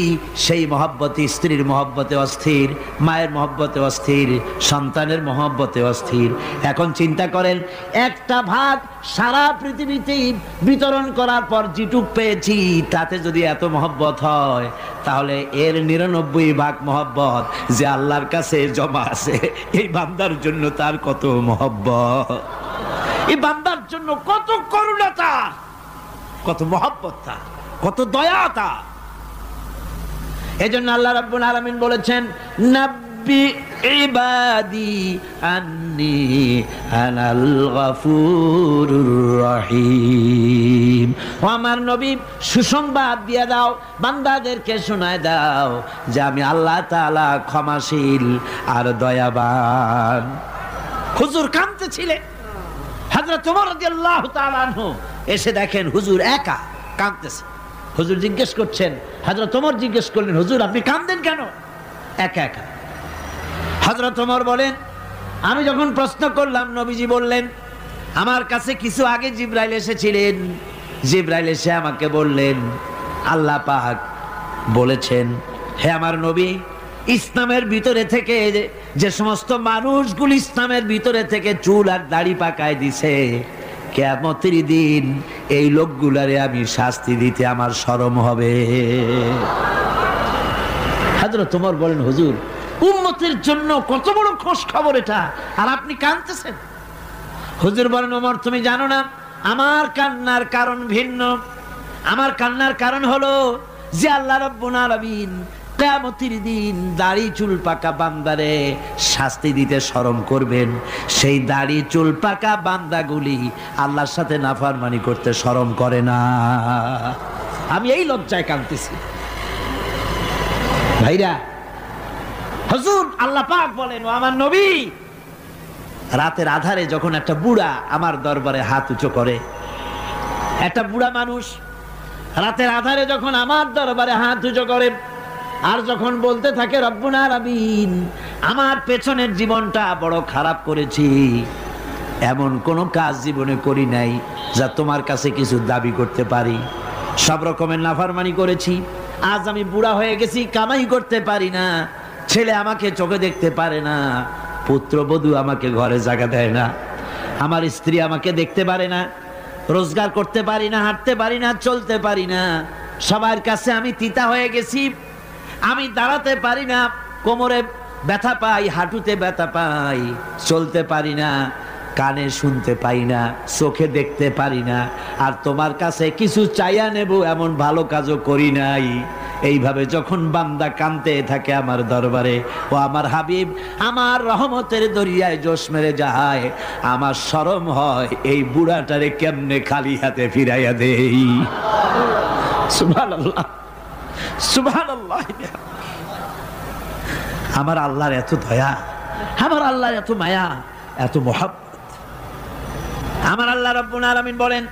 সেই মহব্বতে, স্ত্রীর মহব্বতে অস্থির, মায়ের মহব্বতে অস্থির, সন্তানের মহব্বতে অস্থির। এখন চিন্তা করেন, একটা ভাগ সারা পৃথিবীতেই বিতরণ করার পর যেটুক পেয়েছি, তাতে যদি এত মহব্বত হয়, তাহলে এর 99 ভাগ মহব্বত যে আল্লাহর কাছে জমা আছে, এই বান্দার জন্য তার কত মহব্বত, এই বান্দার জন্য কত করুণা তার, কত মহব্বত তার, কত দয়া তার। এজন্য আল্লাহ রাব্বুল আলামিন বলেছেন, নাব্বি ইবাদি আন্নি আনাল গফুরুর রহিম। ও আমার নবী, সুসংবাদ দিয়ে দাও, বান্দাদেরকে শোনায় দাও যে আমি আল্লাহ তাআলা ক্ষমাশীল আর দয়াবান। হুজুর কাঁদতেছিলেন, হযরত ওমর রাদিয়াল্লাহু তাআলা আনহু এসে দেখেন হুজুর একা কাঁদতেছে। হুজুর জিজ্ঞেস করছেন, হযরত ওমর জিজ্ঞেস করলেন, হুজুর আপনি কাঁদেন কেন একা একা? হযরত ওমর বলেন, আমি যখন প্রশ্ন করলাম, নবীজি বললেন, আমার কাছে কিছু আগে জিবরাইল এসেছিলেন। জিবরাইল এসে আমাকে বললেন, আল্লাহ পাক বলেছেন, হে আমার নবী, ইসলামের ভিতরে থেকে যে সমস্ত মানুষগুলো ইসলামের ভিতরে থেকে চুল আর দাড়ি পাকায় দিছে, কিয়ামতের দিন এই লোকগুলারে আমি শাস্তি দিতে আমার শরম হবে। হযরত ওমর বলেন, হুজুর উম্মতের জন্য কত বড় খোঁজ খবর এটা, আর আপনি কাঁদতেছেন। হুজুর বলেন, ওমর তুমি জানো না, আমার কান্নার কারণ ভিন্ন। আমার কান্নার কারণ হলো যে আল্লাহ রাব্বুল আলামিন কিয়ামতের দিন দাড়ি চুল পাকা বান্দারে শাস্তি দিতে শরম করবেন। সেই দাড়ি চুল পাকা বান্দাগুলি আল্লাহর সাথে নাফরমানি করতে শরম করে না। আমি এই লজ্জায় কাঁদতেছি। ভাইরা, হুজুর আল্লাহ পাক বলেন, ও আমার নবী, রাতের আধারে যখন একটা বুড়া আমার দরবারে হাত উঁচু করে, একটা বুড়া মানুষ রাতের আধারে যখন আমার দরবারে হাত উঁচু করে আর যখন বলতে থাকে রব্বুনা আলামিন, আমার পেছনের জীবনটা বড় খারাপ করেছি, এমন কোন কাজ জীবনে করি নাই যা তোমার কাছে কিছু দাবি করতে পারি, সব রকমের নাফরমানি করেছি, আজ আমি বুড়া হয়ে গেছি, কামাই করতে পারি না, ছেলে আমাকে চোখে দেখতে পারে না, পুত্রবধূ আমাকে ঘরে জায়গা দেয় না, আমার স্ত্রী আমাকে দেখতে পারে না, রোজগার করতে পারি না, হাঁটতে পারি না, চলতে পারি না, সবার কাছে আমি তিতা হয়ে গেছি, আমি দাঁড়াতে পারি না, কোমরে ব্যথা পাই, হাঁটুতে ব্যথা পাই, চলতে পারি না, কানে শুনতে পাই না, চোখে দেখতে পারি না, আর তোমার কাছে কিছু চাইয়া নেব এমন ভালো কাজও করি নাই। এইভাবে যখন বান্দা কাঁদতে থাকে আমার দরবারে, ও আমার হাবিব আমার রহমতের দরিয়ায় জোশ মেরে যায়, আমার শরম হয় এই বুড়াটারে কেমনে খালি হাতে ফিরাইয়া দেই। সুবহানাল্লাহ, সুবহানাল্লাহ। আমার আল্লাহর এত দয়া, আমার আল্লাহর এত মায়া, এত মহব্বত। আমার আল্লাহ রাব্বুল আলামিন বলেন,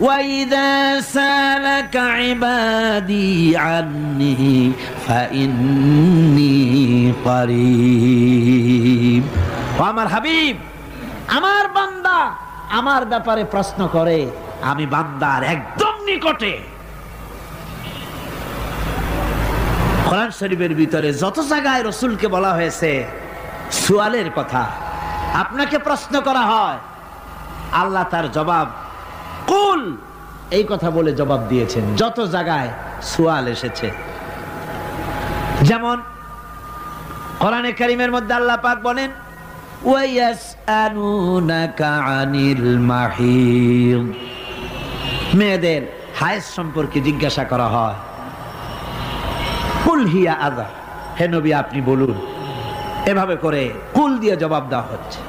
وَإِذَا سَأَلَكَ عِبَادِي عَنِّي فَإِنِّي قَرِيبٌ। আমার হাবিব, আমার বান্দা আমার ব্যাপারে প্রশ্ন করে, আমি বান্দার একদম নিকটে। কোরআন শরীফের ভিতরে যত জায়গায় রাসূলকে বলা হয়েছে সুয়ালের কথা, আপনাকে প্রশ্ন করা হয়, আল্লাহ তার জবাব কুল এই কথা বলে জবাব দিয়েছেন। যত জায়গায় সুয়াল এসেছে, যেমন কোরআনে কারীমের মধ্যে আল্লাহ পাক বলেন, ওয়ায়াসআলুনাকা আনিল মাহিদ, মেয়েদের হায়েজ সম্পর্কে জিজ্ঞাসা করা হয়, কুল হিয়া আযা, হে নবী আপনি বলুন। এভাবে করে কুল দিয়ে জবাব দেওয়া হচ্ছে।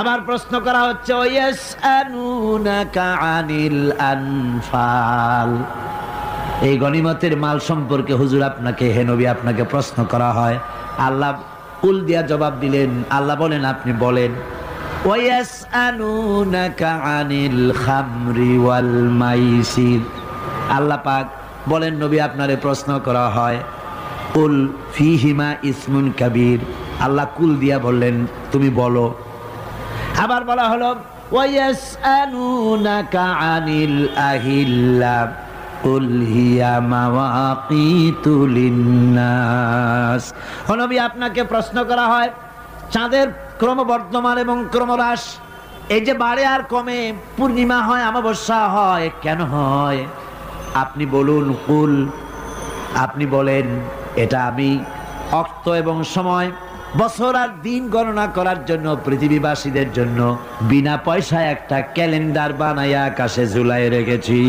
আবার প্রশ্ন করা হচ্ছে, ওয়ায়াসআলুনাকা আনিল আনফাল, এই গনিমতের মাল সম্পর্কে হুজুর আপনাকে, হে নবী আপনাকে প্রশ্ন করা হয়। আল্লাহ কুল দিয়া জবাব দিলেন, আল্লাহ বলেন আপনি বলেন। ওয়ায়াসআলুনাকা আনিল খামরি ওয়াল মাইসির, আল্লাহ পাক বলেন নবী আপনারে প্রশ্ন করা হয়, কুল ফীহিমা ইসমুন কাবীর, আল্লাহ কুল দিয়া বললেন তুমি বলো। আবার বলা হলো, ওয়ায়াসআলুনাকা আনিল আহিল্লা কুল হিয়া মাওয়াকিতু লিন্নাস, ও নবী আপনাকে প্রশ্ন করা হয় চাঁদের ক্রমবর্ধমান এবং ক্রমহ্রাস, এই যে বাড়ে আর কমে, পূর্ণিমা হয় অমাবস্যা হয়, কেন হয় আপনি বলুন। কুল, আপনি বলেন এটা আমি অক্ত এবং সময়, বছর আর দিন গণনা করার জন্য পৃথিবীবাসীদের জন্য বিনা পয়সায় একটা ক্যালেন্ডার বানাইয়া আকাশে ঝুলাই রেখেছি।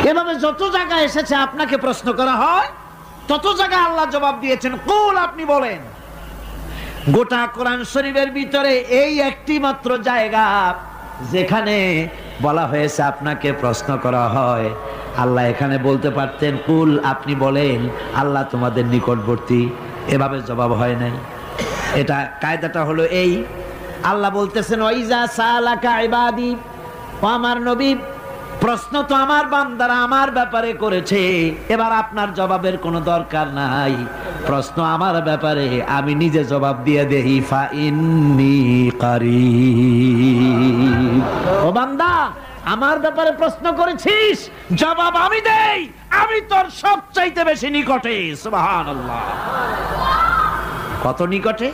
এভাবে যত জায়গায় এসেছে আপনাকে প্রশ্ন করা হয়, তত জায়গায় আল্লাহ জবাব দিয়েছেন কুল, আপনি বলেন। গোটা কোরআন শরীফের ভিতরে এই একটি মাত্র জায়গা যেখানে বলা হয়েছে আপনাকে প্রশ্ন করা হয়, আল্লাহ এখানে বলতে পারতেন কুল আপনি বলেন, আল্লাহ তোমাদের নিকটবর্তী, এভাবে জবাব হয় নাই। এটা কায়দাটা হলো এই, আল্লাহ বলতেছেন ওয়াইজা সালাকা ইবাদি, ও আমার নবী প্রশ্ন তো আমার বান্দারা আমার ব্যাপারে করেছে, এবার আপনার জবাবের কোনো দরকার নাই, প্রশ্ন আমার ব্যাপারে আমি নিজে জবাব দিয়ে দেই, ফা ইন্নী কারীব, ও বান্দা আমার ব্যাপারে প্রশ্ন করেছিস, জবাব আমি দেই, আমি তোর সবচাইতে বেশি নিকটে। সুবহানাল্লাহ, কত নিকটে?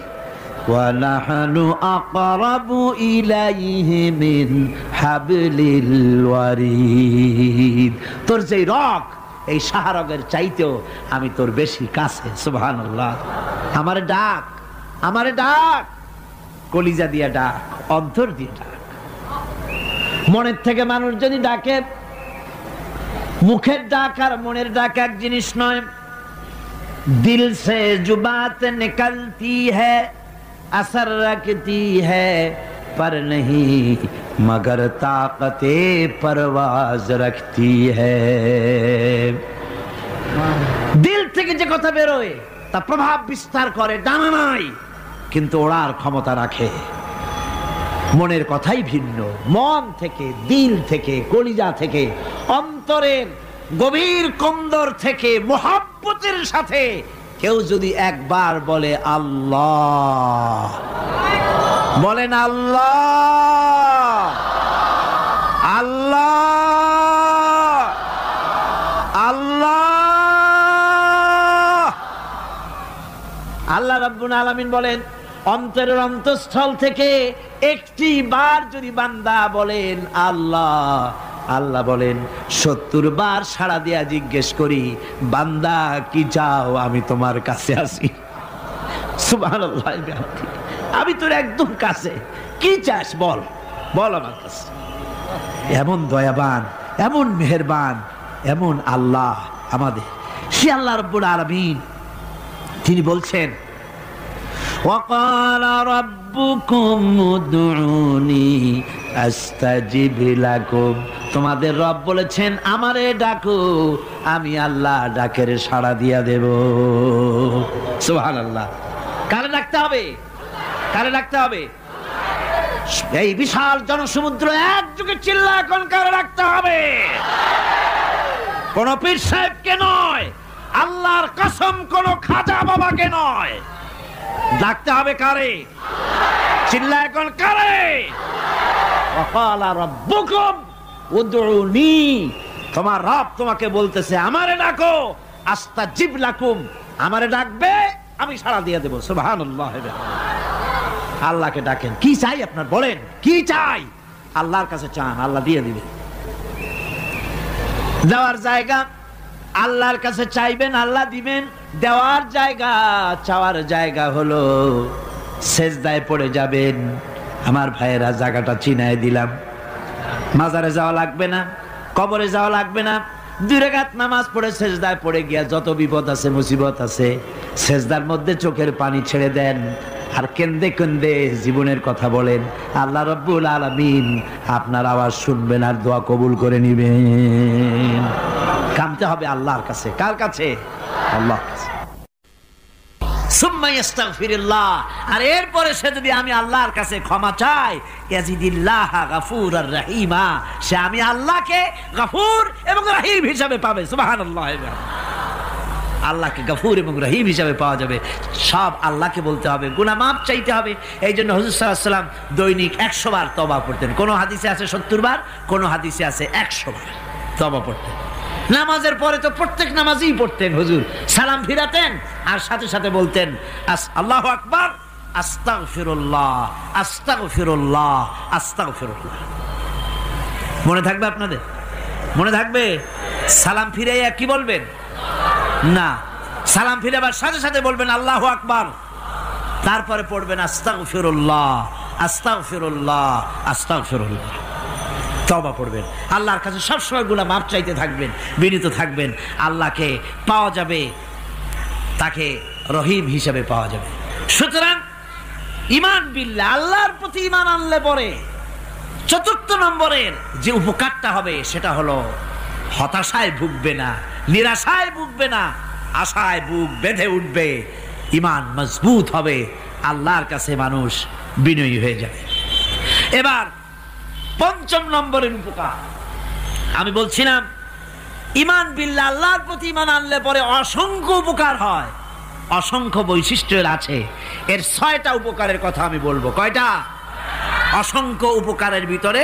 ওয়া নাহনু আকরাবু ইলাইহি মিন হাবলিল ওয়ারিদ, তোর যে রগ, এই শাহরগের চাইতেও আমি তোর বেশি কাছে। সুবহানাল্লাহ, আমারে ডাক, আমারে ডাক, কলিজা দিয়ে ডাক, অন্তর দিয়ে ডাক। মনের থেকে মানুষ যদি ডাকে, মুখের ডাক আর মনের ডাক এক জিনিস নয়। দিল সে जो बात निकलती है असर रखती है पर नहीं मगर ताकते परवाज रखती है। দিল থেকে যে কথা বেরোয় তা প্রভাব বিস্তার করে, ডানা নাই, কিন্তু ওড়ার ক্ষমতা রাখে। মনের কথাই ভিন্ন। মন থেকে, দিল থেকে, কলিজা থেকে, অন্তরের গভীর কন্দর থেকে মোহাব্বতের সাথে কেউ যদি একবার বলে আল্লাহ, বলেন আল্লাহ, আল্লাহ, আল্লাহ, আল্লাহ রাব্বুল আলামিন বলেন, অন্তরের অন্তঃস্থল থেকে একটি বার যদি বান্দা বলেন আল্লাহ, আল্লাহ বলেন 70 বার সাড়া দিয়া জিজ্ঞেস করি, বান্দা কি চাও, আমি তোমার কাছে আছি। সুবহানাল্লাহ, আমি তোর একদম কাছে, কি চাস বল, বল আমার কাছে। এমন দয়াবান, এমন মেহেরবান, এমন আল্লাহ আমাদের। সে আল্লাহ রাব্বুল আলামিন তিনি বলছেন, وقال ربكم ادعوني استجب لكم, তোমাদের রব বলেছেন আমারে ডাকো, আমি আল্লাহ ডাকের সাড়া দিয়া দেব। সুবহানাল্লাহ। কারে ডাকতে হবে? কারে ডাকতে হবে? এই বিশাল জনসমুদ্র একযোগে চিল্লা কোন কারে ডাকতে হবে? কোন পীর সাহেবকে নয়, আল্লাহর কসম কোন খাজা বাবাকে নয়, ডাকতে হবে কারে? চিল্লা এখন কারে? ওয়াকালা রাব্বুকুম উদউনি, তোমার রব তোমাকে বলতেছে আমারে ডাকো, আস্তাজিব লাকুম, আমারে ডাকবে আমি সাড়া দিয়ে দেব। সুবহানাল্লাহ। আল্লাহকে ডাকেন, কি চাই আপনার বলেন, কি চাই? আল্লাহর কাছে চান, আল্লাহ দিয়ে দিবে। দেওয়ার জায়গা আল্লাহর কাছে চাইবেন, আল্লাহ দিবেন। দেওয়ার জায়গা, চাওয়ার জায়গা হলো সেজদায় পড়ে যাবেন। আমার ভাইয়েরা, জায়গাটা চিনায় দিলাম। মাজারে যাওয়া লাগবে না, কবরে যাওয়া লাগবে না। 2 রাকাত নামাজ পড়ে সেজদায় পড়ে গিয়া যত বিপদ আছে, মুসিবত আছে, সেজদার মধ্যে চোখের পানি ছেড়ে দেন আর কেন্দে কেন্দে জীবনের কথা বলেন। আল্লাহ রাব্বুল আলামিন আপনার আওয়াজ শুনবেন আর দোয়া কবুল করে নিবেন। কামতে হবে আল্লাহর কাছে। কার কাছে? আল্লাহর কাছে। সুম্মা ইস্তাগফিরুল্লাহ, আর এরপরে সে যদি আমি আল্লাহর কাছে ক্ষমা চাই, ইয়াজিদিল্লাহ গাফুরার রহিমা, সে আমি আল্লাহকে গফুর এবং রহিম হিসাবে পাবে। সুবহানাল্লাহ। আল্লাহকে গফুর এবং রহিম হিসাবে পাওয়া যাবে। সব আল্লাহকে বলতে হবে, গুনাহ মাফ চাইতে হবে। এই জন্য হুজুর সাল্লাল্লাহু আলাইহি ওয়াসাল্লাম দৈনিক 100 বার তওবা পড়তেন। কোন হাদিসে আছে 70 বার, কোন হাদিসে আছে 100 বার তওবা পড়তেন। নামাজের পরে তো প্রত্যেক নামাজই পড়তেন হুজুর, সালাম ফিরাতেন আর সাথে সাথে বলতেন আল্লাহু আকবার, আস্তাগফিরুল্লাহ, আস্তাগফিরুল্লাহ, আস্তাগফিরুল্লাহ। মনে থাকবে আপনাদের? মনে থাকবে? সালাম ফিরাইয়া কি বলবেন? না, সালাম ফিরাবার সাথে সাথে বলবেন আল্লাহু আকবার, তারপরে পড়বেন আস্তাগফিরুল্লাহ, আস্তাগফিরুল্লাহ, আস্তাগফিরুল্লাহ। তওবা পড়বেন, আল্লাহর কাছে সবসময় গুনাহ মাফ চাইতে থাকবেন, বিনীত থাকবেন। আল্লাহকে পাওয়া যাবে, তাকে রহিম হিসেবে পাওয়া যাবে। সুতরাং ঈমান বিল্লাহ, আল্লাহর প্রতি ঈমান আনলে পরে 4th নম্বরের যে উপকারটা হবে সেটা হলো হতাশায় ভুগবে না, নিরাশায় ভুগবে না, আশায় বুক বেঁধে উঠবে, ঈমান মজবুত হবে, আল্লাহর কাছে মানুষ বিনয়ী হয়ে যাবে। এবার 5ম নম্বরের উপকার আমি বলছিলাম, ঈমান বিল্লাহ, আল্লাহর প্রতি ঈমান আনলে পরে অসংখ্য উপকার হয়, অসংখ্য বৈশিষ্ট্য আছে। এর 6টা উপকারের কথা আমি বলবো। কয়টা? অসংখ্য উপকারের ভিতরে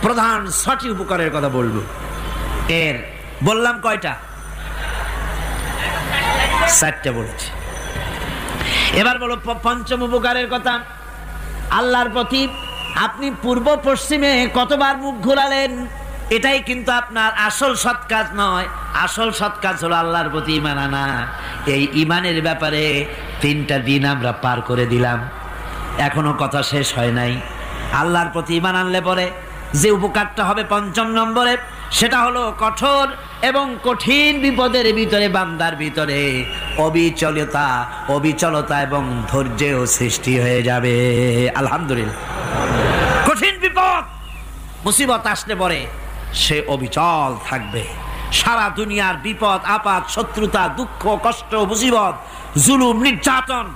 প্রধান 6টি উপকারের কথা বলবো। এর বললাম কয়টা? 4টে বলেছি। এবার বলো 5ম উপকারের কথা। আল্লাহর প্রতি আপনি পূর্ব পশ্চিমে কতবার মুখ ঘোরালেন, এটাই কিন্তু আপনার আসল সৎ কাজ নয়। আসল সৎ কাজ হলো আল্লাহর প্রতি ঈমান আনা। এই ঈমানের ব্যাপারে 3টা দিন আমরা পার করে দিলাম, এখনো কথা শেষ হয় নাই। আল্লাহর প্রতি ঈমান আনলে পরে যে উপকারটা হবে 5ম নম্বরে, সেটা হলো কঠোর এবং কঠিন বিপদের ভিতরে বান্দার ভিতরে অবিচলতা এবং ধৈর্যের সৃষ্টি হয়ে যাবে। আলহামদুলিল্লাহ। কঠিন বিপদ মুসিবত আসলে পরে সে অবিচল থাকবে। সারা দুনিয়ার বিপদ আপদ, শত্রুতা, দুঃখ, কষ্ট, মুসিবত, জুলুম, নির্যাতন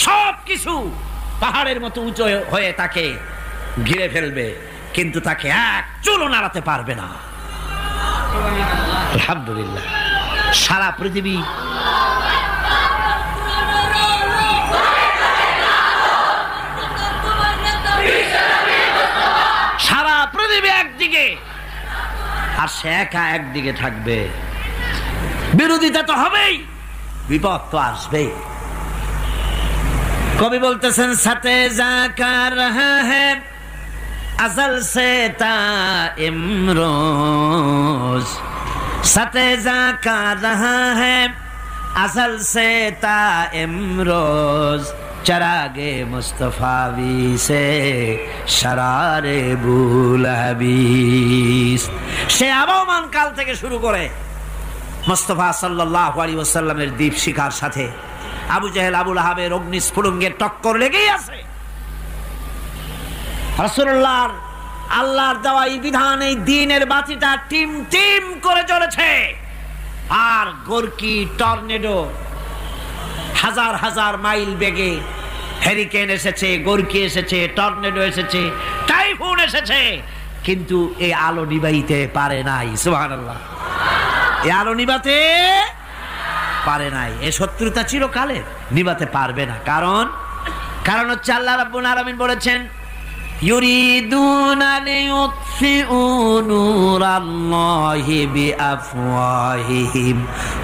সব কিছু পাহাড়ের মতো উঁচু হয়ে তাকে ঘিরে ফেলবে, কিন্তু তাকে এক চুলও নাড়াতে পারবে না। আলহামদুলিল্লাহ। সারা পৃথিবী একদিকে আর সে একা একদিকে থাকবে। বিরোধিতা তো হবেই, বিপদ তো আসবেই। কবি বলতেছেন সাথে জাকা রহা হ্যায় আজল সে তা ইমরোজ, সাথে জাকা রহা হ্যায় আজল সে তা ইমরোজ, চরাগে মুস্তফাবি সে শরারে বুলহাবিস। সে আবহমান কাল থেকে শুরু করে মুস্তাফা সাল্লাল্লাহু আলাইহি ওয়াসাল্লামের দীপ শিখার সাথে আবু জেহেল আবু লাহাবের অগ্নিস্ফুলিঙ্গের টক্কর লেগেই আছে। রাসূলুল্লাহর আল্লাহর দেওয়া এই বিধান, এই দ্বীনের বাতিটা টিম টিম করে চলেছে। আর গোরকি টর্নেডো হাজার হাজার মাইল বেগে, হ্যারিকেন এসেছে, গোরকি এসেছে, টর্নেডো এসেছে, টাইফুন এসেছে, কিন্তু এই আলো নিবাইতে পারে নাই। সুবহানাল্লাহ। এই আলো নিবাতে পারে নাই। এই শত্রুতা চিরকালের, নিবাতে পারবে না। কারণ হচ্ছে আল্লাহ রাব্বুল আলামিন বলেছেন ইউরিদুনা লিইউতফিউ নূরাল্লাহি বিআফওয়াহিহিম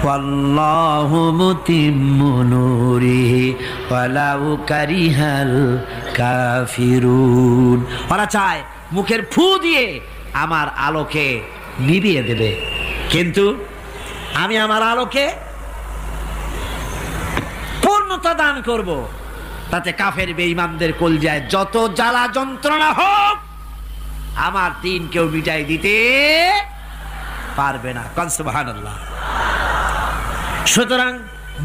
ওয়াল্লাহু মুতিম্মু নূরিহি ওয়ালাউ কারিহাল কাফিরুন। ওরা চায় মুখের ফু দিয়ে আমার আলোকে নিভিয়ে দেবে, কিন্তু আমি আমার আলোকে পূর্ণতা দান করব। তাতে কাফের বেঈমানদের কলজায় যত জ্বালা যন্ত্রণা হোক, আমার দ্বীন কেউ মিটাই দিতে পারবে না। সুবহানাল্লাহ। সুতরাং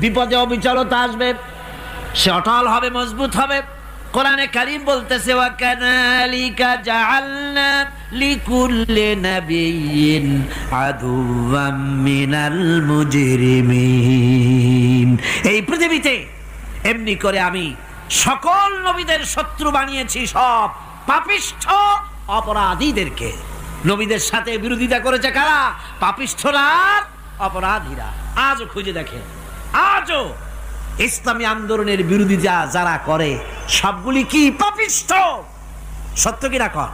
বিপদে অবিচলতা আসবে, সে অটল হবে, মজবুত হবে। কোরআনে কারীম বলতেছে ওয়া কাযালিকা জাআলনা লিকুল্লি নাবিয়্যিন আদুওয়াম মিনাল মুজরিমিন। এই পৃথিবীতে এমনি করে আমি সকল নবীদের শত্রু বানিয়েছি, সব পাপিষ্ঠ অপরাধীদেরকে। নবীদের সাথে বিরোধিতা করেছে কারা? পাপিষ্ঠরা, অপরাধীরা। আজও খুঁজে দেখেন, আজও ইসলামী আন্দোলনের বিরোধিতা যারা করে সবগুলি কি? পাপিষ্ঠ। সত্য কিনা কর?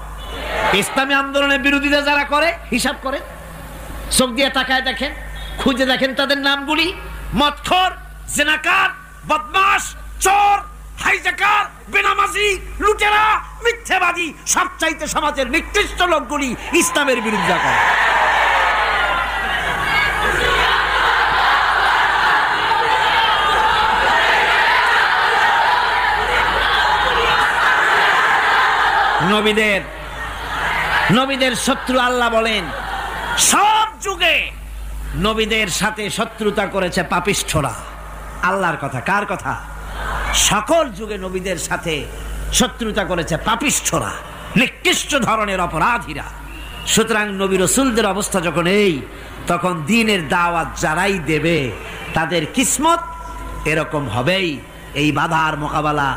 ইসলামী আন্দোলনের বিরোধিতা যারা করে হিসাব করে, চোখ দিয়ে তাকায় দেখেন, খুঁজে দেখেন তাদের নামগুলি। মদখোর, জিনাকার, বদমাশ, চোর, হাইজাকার, বেনামাজি, লুটেরা, মিথ্যাবাদী, সবচাইতে সমাজের নিকৃষ্ট লোকগুলি ইসলামের বিরোধিতা করে। নবীদের শত্রু আল্লাহ বলেন সব যুগে নবীদের সাথে শত্রুতা করেছে পাপিষ্ঠরা। আল্লাহর কথা। কার কথা? সকল যুগে নবীদের সাথে শত্রুতা করেছে পাপিষ্ঠরা, নিকৃষ্ট ধরনের অপরাধীরা। সুতরাং নবী রাসূলদের অবস্থা যখন এই, তখন দ্বীনের দাওয়াত যারাই দেবে তাদের কিসমত এরকম হবেই। এই বাধার মোকাবেলা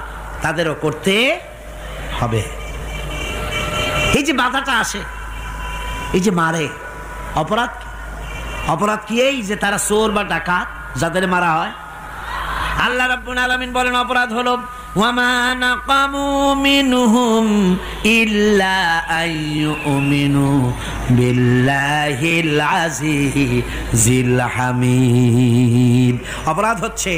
তাদেরও করতে হবে। এই যে বাধাটা আসে, এই যে মারে, অপরাধ কি? এই যে তারা চোর বা ডাকাত যাদের মারা হয়। আল্লাহ রাব্বুল আলামিন বলেন অপরাধ হলো ওয়ামা নাকামু মিনহুম ইল্লা আইয়ুমিনু বিল্লাহিল আজিজিল হামিদ। অপরাধ হচ্ছে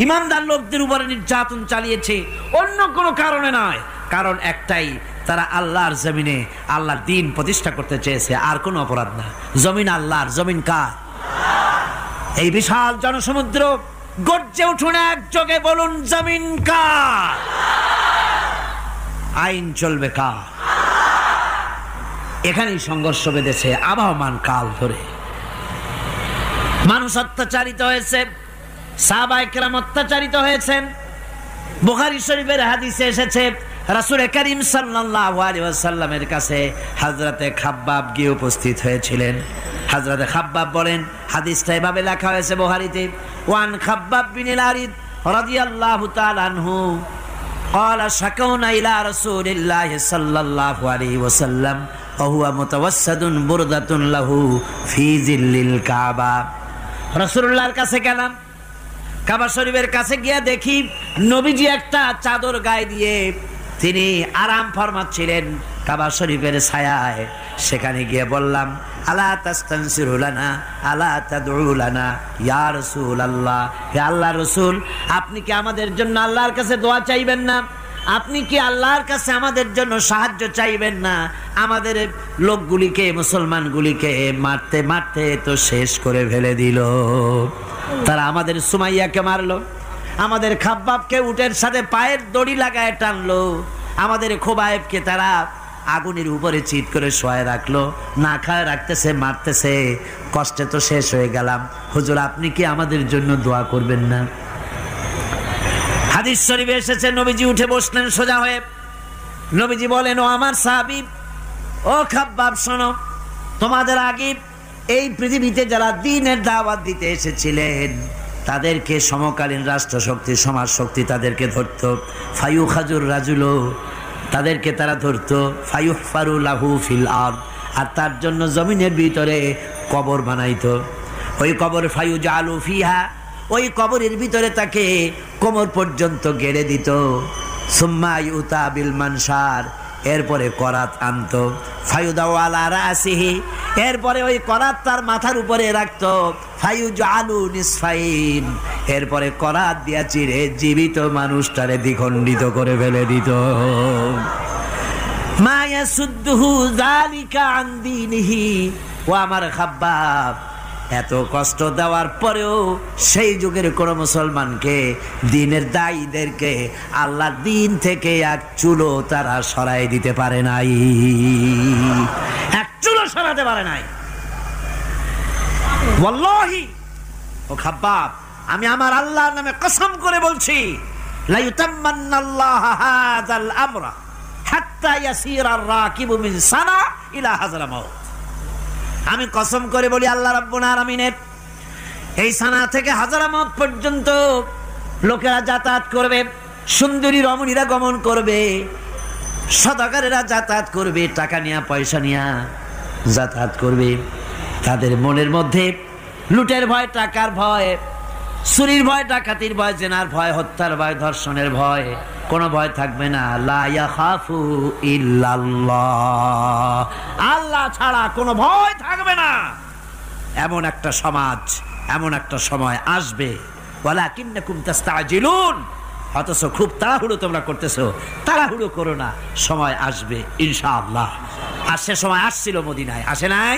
ইমানদার লোকদের উপরে নির্যাতন চালিয়েছে, অন্য কোনো কারণে নয়। কারণ একটাই, তারা আল্লাহর জমিনে আল্লাহর দ্বীন প্রতিষ্ঠা করতে চেয়েছে, আর কোনো অপরাধ না। জমিন আল্লাহর, জমিন কার? এই বিশাল জনসমুদ্র গর্জে উঠুন একযোগে, বলুন জমিন কার? আইন চলবে কার? এখানেই সংঘর্ষ বেঁধেছে আবহমান কাল ধরে। মানুষ অত্যাচারিত হয়েছে, সাহাবায়ে কেরাম অত্যাচারিত হয়েছেন। বুখারী শরীফের হাদিসে এসেছে রাসূল করিম সাল্লাল্লাহু আলাইহি ওয়াসাল্লামের কাছে হযরতে খাব্বাব গিয়ে উপস্থিত হয়েছিলেন। হযরতে খাব্বাব বলেন, হাদিসটা এভাবে লেখা হয়েছে বুখারীতে, ওয়ান খাব্বাব বিন আল-আরিদ রাদিয়াল্লাহু তাআলা আনহু قال شكونا إلى رسول الله صلى الله عليه وسلم وهو متوسد بردة له في ظل الكعبة রাসূলুল্লাহর কাছে গেলাম, কাবা শরীফের কাছে গিয়ে দেখি নবীজি একটা চাদর গায়ে দিয়ে তিনি আরাম ফরমাচ্ছিলেন কাবা শরীফের ছায়ায়। সেখানে গিয়ে বললাম, আলা তাস্তানসিরু লানা আলা তাদউ লানা ইয়া রাসূলুল্লাহ, হে আল্লাহর রাসূল, আপনি কি আমাদের জন্য আল্লাহর কাছে দোয়া চাইবেন না? আপনি কি আল্লাহর কাছে আমাদের জন্য সাহায্য চাইবেন না? আমাদের লোকগুলিকে, মুসলমানগুলিকে মারতে মারতে তো শেষ করে ফেলে দিল। তারা আমাদের সুমাইয়াকে মারলো, আমাদের খাব্বাবকে উটের সাথে পায়ের দড়ি লাগায় টানলো, আমাদের খোবায়েবকে তারা আগুনের উপরে চিৎ করে শোয়ায় রাখলো, না খায় রাখতেছে, মারতেছে, কষ্টে তো শেষ হয়ে গেলাম। হুজুর, আপনি কি আমাদের জন্য দোয়া করবেন না? হাদিস শরীফে এসেছে, নবীজি উঠে বসলেন সোজা হয়ে। নবীজি বলেন, ও আমার সাহাবী, ও খাব্বাব, শোনো, তোমাদের আগে এই পৃথিবীতে যারা দ্বীনের দাওয়াত দিতে এসেছিলেন তাদেরকে সমকালীন রাষ্ট্রশক্তি, সমাজ শক্তি তাদেরকে ধরত। ফায়ুখাজুর রাজুলো, তাদেরকে তারা ধরত। ফায়ুহফারু লাহু ফিল আরদ, আর তার জন্য জমিনের ভিতরে কবর বানাইতো। ওই কবর ফায়ুজালু ফিহা, ওই কবরের ভিতরে তাকে কোমর পর্যন্ত গেড়ে দিত। সুম্মা ইউতা বিল মানশার, এরপরে করাত আনতো। ফায়ুদাউ আলা রাসিহি, এরপরে ওই করাত তার মাথার উপরে রাখতো। ফায়ুজালু নিসফাইন, এরপরে করাত দিয়া চিরে জীবিত মানুষটারে দ্বিখণ্ডিত করে ফেলে দিত। মা ইয়াসুদ্দুহু যালিকা আন দীনিহি, ও আমার খাব্বাব, এত কষ্ট দেওয়ার পরেও সেই যুগের কোন মুসলমানকে, দ্বীনের দায়ীদেরকে আল্লাহর দ্বীন থেকে এক চুলো তারা সরাই দিতে পারে নাই, এক চুলো সরাতে পারে নাই। ওয়াল্লাহি, ও খাব্বাব, আমি আমার আল্লাহর নামে কসম করে বলছি, লা ইউতাম্মান্নাল্লাহু হাযাল আমরা হাত্তা ইয়াসিরার রাকিবু মিন সানা ইলা হাযরামাউত। আমি কসম করে বলি, আল্লাহ রাব্বুল আলামিনের এই সানা থেকে হাজারামত পর্যন্ত লোকেরা যাতায়াত করবে, সুন্দরী রমণীরা গমন করবে, সদাগরেরা যাতায়াত করবে, টাকা নিয়া পয়সা নিয়া যাতায়াত করবে। তাদের মনের মধ্যে লুটের ভয়, টাকার ভয়, চুরির ভয়, ডাকাতির ভয়, জেনার ভয়, হত্যার ভয়, ধর্ষণের ভয়, কোনো ভয় থাকবে না। লা ইয়াখাফু ইল্লাল্লাহ, আল্লাহ ছাড়া কোনো ভয় থাকবে না। এমন একটা সমাজ, এমন একটা সময় আসবে। ওয়ালাকিন্নাকুম তাস্তাজিলুন, অথচ খুব তাড়াহুড়ো তোমরা করতেছো। তাড়াহুড়ো করো না, সময় আসবে ইনশাআল্লাহ। আর সে সময় আসছিল মদিনায়, আসে নাই?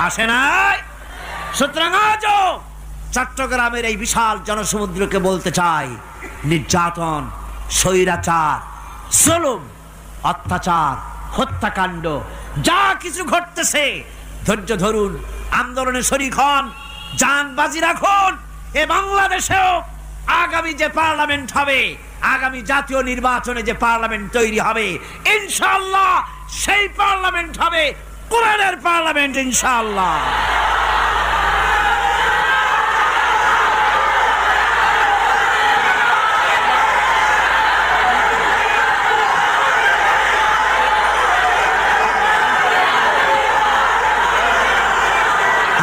আসে নাই? সুতরাং আজও চট্টগ্রামের এই বিশাল জনসমুদ্রকে বলতে চাই, নির্যাতন, স্বৈরাচার, জুলুম, অত্যাচার, হত্যাকাণ্ড যা কিছু ঘটতেছে, ধৈর্য ধরুন, আন্দোলনে শরীক হন, জান বাজি রাখুন। এ বাংলাদেশেও আগামী যে পার্লামেন্ট হবে, আগামী জাতীয় নির্বাচনে যে পার্লামেন্ট তৈরি হবে, ইনশাআল্লাহ সেই পার্লামেন্ট হবে কোরআনের পার্লামেন্ট, ইনশাআল্লাহ।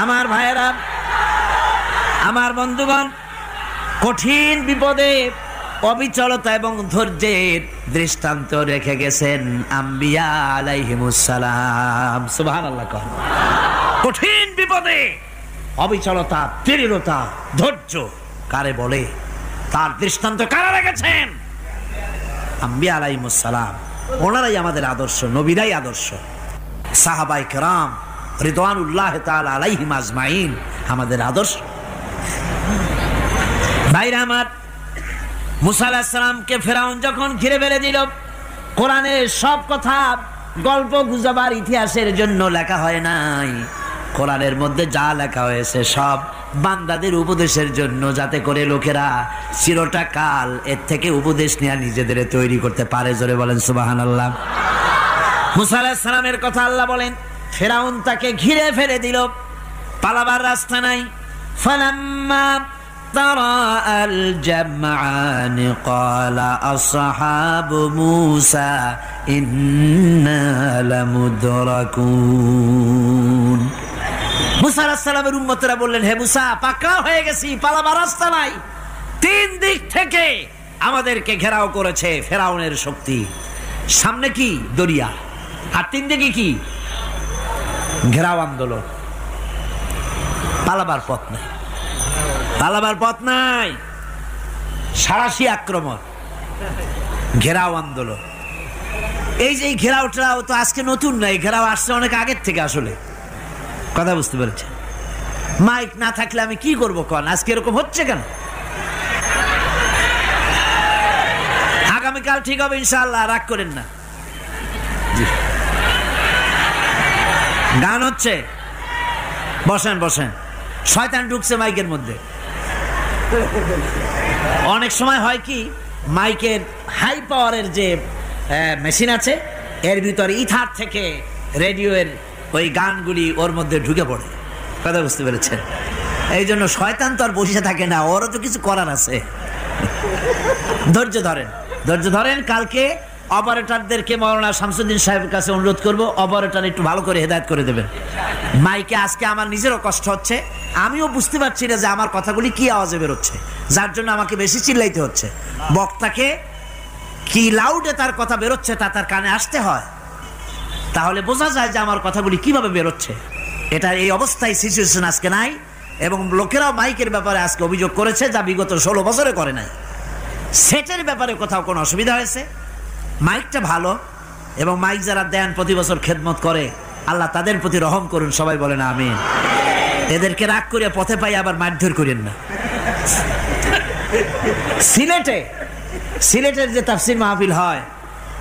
আমার ভাইয়েরা, আমার বন্ধুগণ, কঠিন বিপদে অবিচলতা এবং ধৈর্যের দৃষ্টান্ত রেখে গেছেন আম্বিয়া আলাইহিমুস সালাম। সুবহানাল্লাহ। কঠিন বিপদে অবিচলতা, দৃঢ়তা, ধৈর্য কারে বলে, তার দৃষ্টান্ত কারা রেখেছেন? আম্বিয়া আলাইহিমুস সালাম। ওনারাই আমাদের আদর্শ, নবীরাই আদর্শ। সাহাবায়ে কেরাম রিদওয়ানুল্লাহ তাআলা আলাইহিম আজমাইন আমাদের আদর্শ। ভাইরা আমার, মুসা আলাইহিস সালামকে ফেরাউন যখন ঘিরে ফেলে দিল, কোরআনের সব কথা গল্প গুজবার ইতিহাসের জন্য লেখা হয় নাই। কোরআনের মধ্যে যা লেখা হয়েছে সব বান্দাদের উপদেশের জন্য, যাতে করে লোকেরা চিরটা কাল এর থেকে উপদেশ নিয়ে নিজেদের তৈরি করতে পারে। জোরে বলেন সুবহানাল্লাহ। মুসা আলাইহিস সালামের কথা আল্লাহ বলেন, ফেরাউন তাকে ঘিরে ফেলে দিল, পালাবার রাস্তা নাই। ফালাম্মা تراءى الجمعان قال أصحاب موسى إنا لمدركون মুসা আলাইহিস সালামের উম্মতরা বললেন, হে মুসা, পাকড়াও হয়ে গেছি, পালাবার রাস্তা নাই। 3 দিক থেকে আমাদেরকে ঘেরাও করেছে ফেরাউনের শক্তি। সামনে কি? দরিয়া, আর 3 দিকে কি? ঘেরাও আন্দোলন। পালাবার পথ নাই, পালাবার পথ নাই। সারাশি আক্রমণ, ঘেরাও আন্দোলন। এই যে ঘেরাওটাও তো আজকে নতুন নাই, ঘেরাও আসছে অনেক আগের থেকে। আসলে কথা বুঝতে পেরেছে? মাইক না থাকলে আমি কি করবো কোন? আজকে এরকম হচ্ছে কেন? আগামীকাল ঠিক হবে ইনশাআল্লাহ, রাগ করেন না। গান হচ্ছে, বসেন বসেন। শয়তান ঢুকছে মাইকের মধ্যে। অনেক সময় হয় কি, মাইকের হাই পাওয়ারের যে মেশিন আছে, এর ভিতরে ইথার থেকে রেডিওর ওই গানগুলি ওর মধ্যে ঢুকে পড়ে। কথা বুঝতে পেরেছেন? এই জন্য শয়তান তো আর বসে থাকে না, ওরও তো কিছু করার আছে। ধৈর্য ধরেন, ধৈর্য ধরেন। কালকে অপারেটরদেরকে মাওলানা শামসুদ্দিন সাহেবের কাছে অনুরোধ করব, অপারেটর একটু ভালো করে হেদায়েত করে দেবেন মাইকে। আজকে আমার নিজেরও কষ্ট হচ্ছে, আমিও বুঝতে পারছি না যে আমার কথাগুলি কি আওয়াজে বেরোচ্ছে, যার জন্য আমাকে বেশি চিল্লাইতে হচ্ছে। বক্তাকে কি লাউডে তার কথা বেরোচ্ছে তা তার কানে আসতে হয়, তাহলে বোঝা যায় যে আমার কথাগুলি কিভাবে বেরোচ্ছে। এটা এই অবস্থায় সিচুয়েশন আজকে নাই, এবং লোকেরাও মাইকের ব্যাপারে আজকে অভিযোগ করেছে, যা বিগত 16 বছরে করে নাই। সেটের ব্যাপারে কোথাও কোনো অসুবিধা হয়েছে? মাইকটা ভালো, এবং মাইক যারা দেন প্রতি বছর খেদমত করে, আল্লাহ তাদের প্রতি রহম করুন। সবাই বলেন আমিন। এদেরকে রাগ করে পথে পাই আবার মারধর করেন না। সিলেটের যে তাফসির মাহফিল হয়,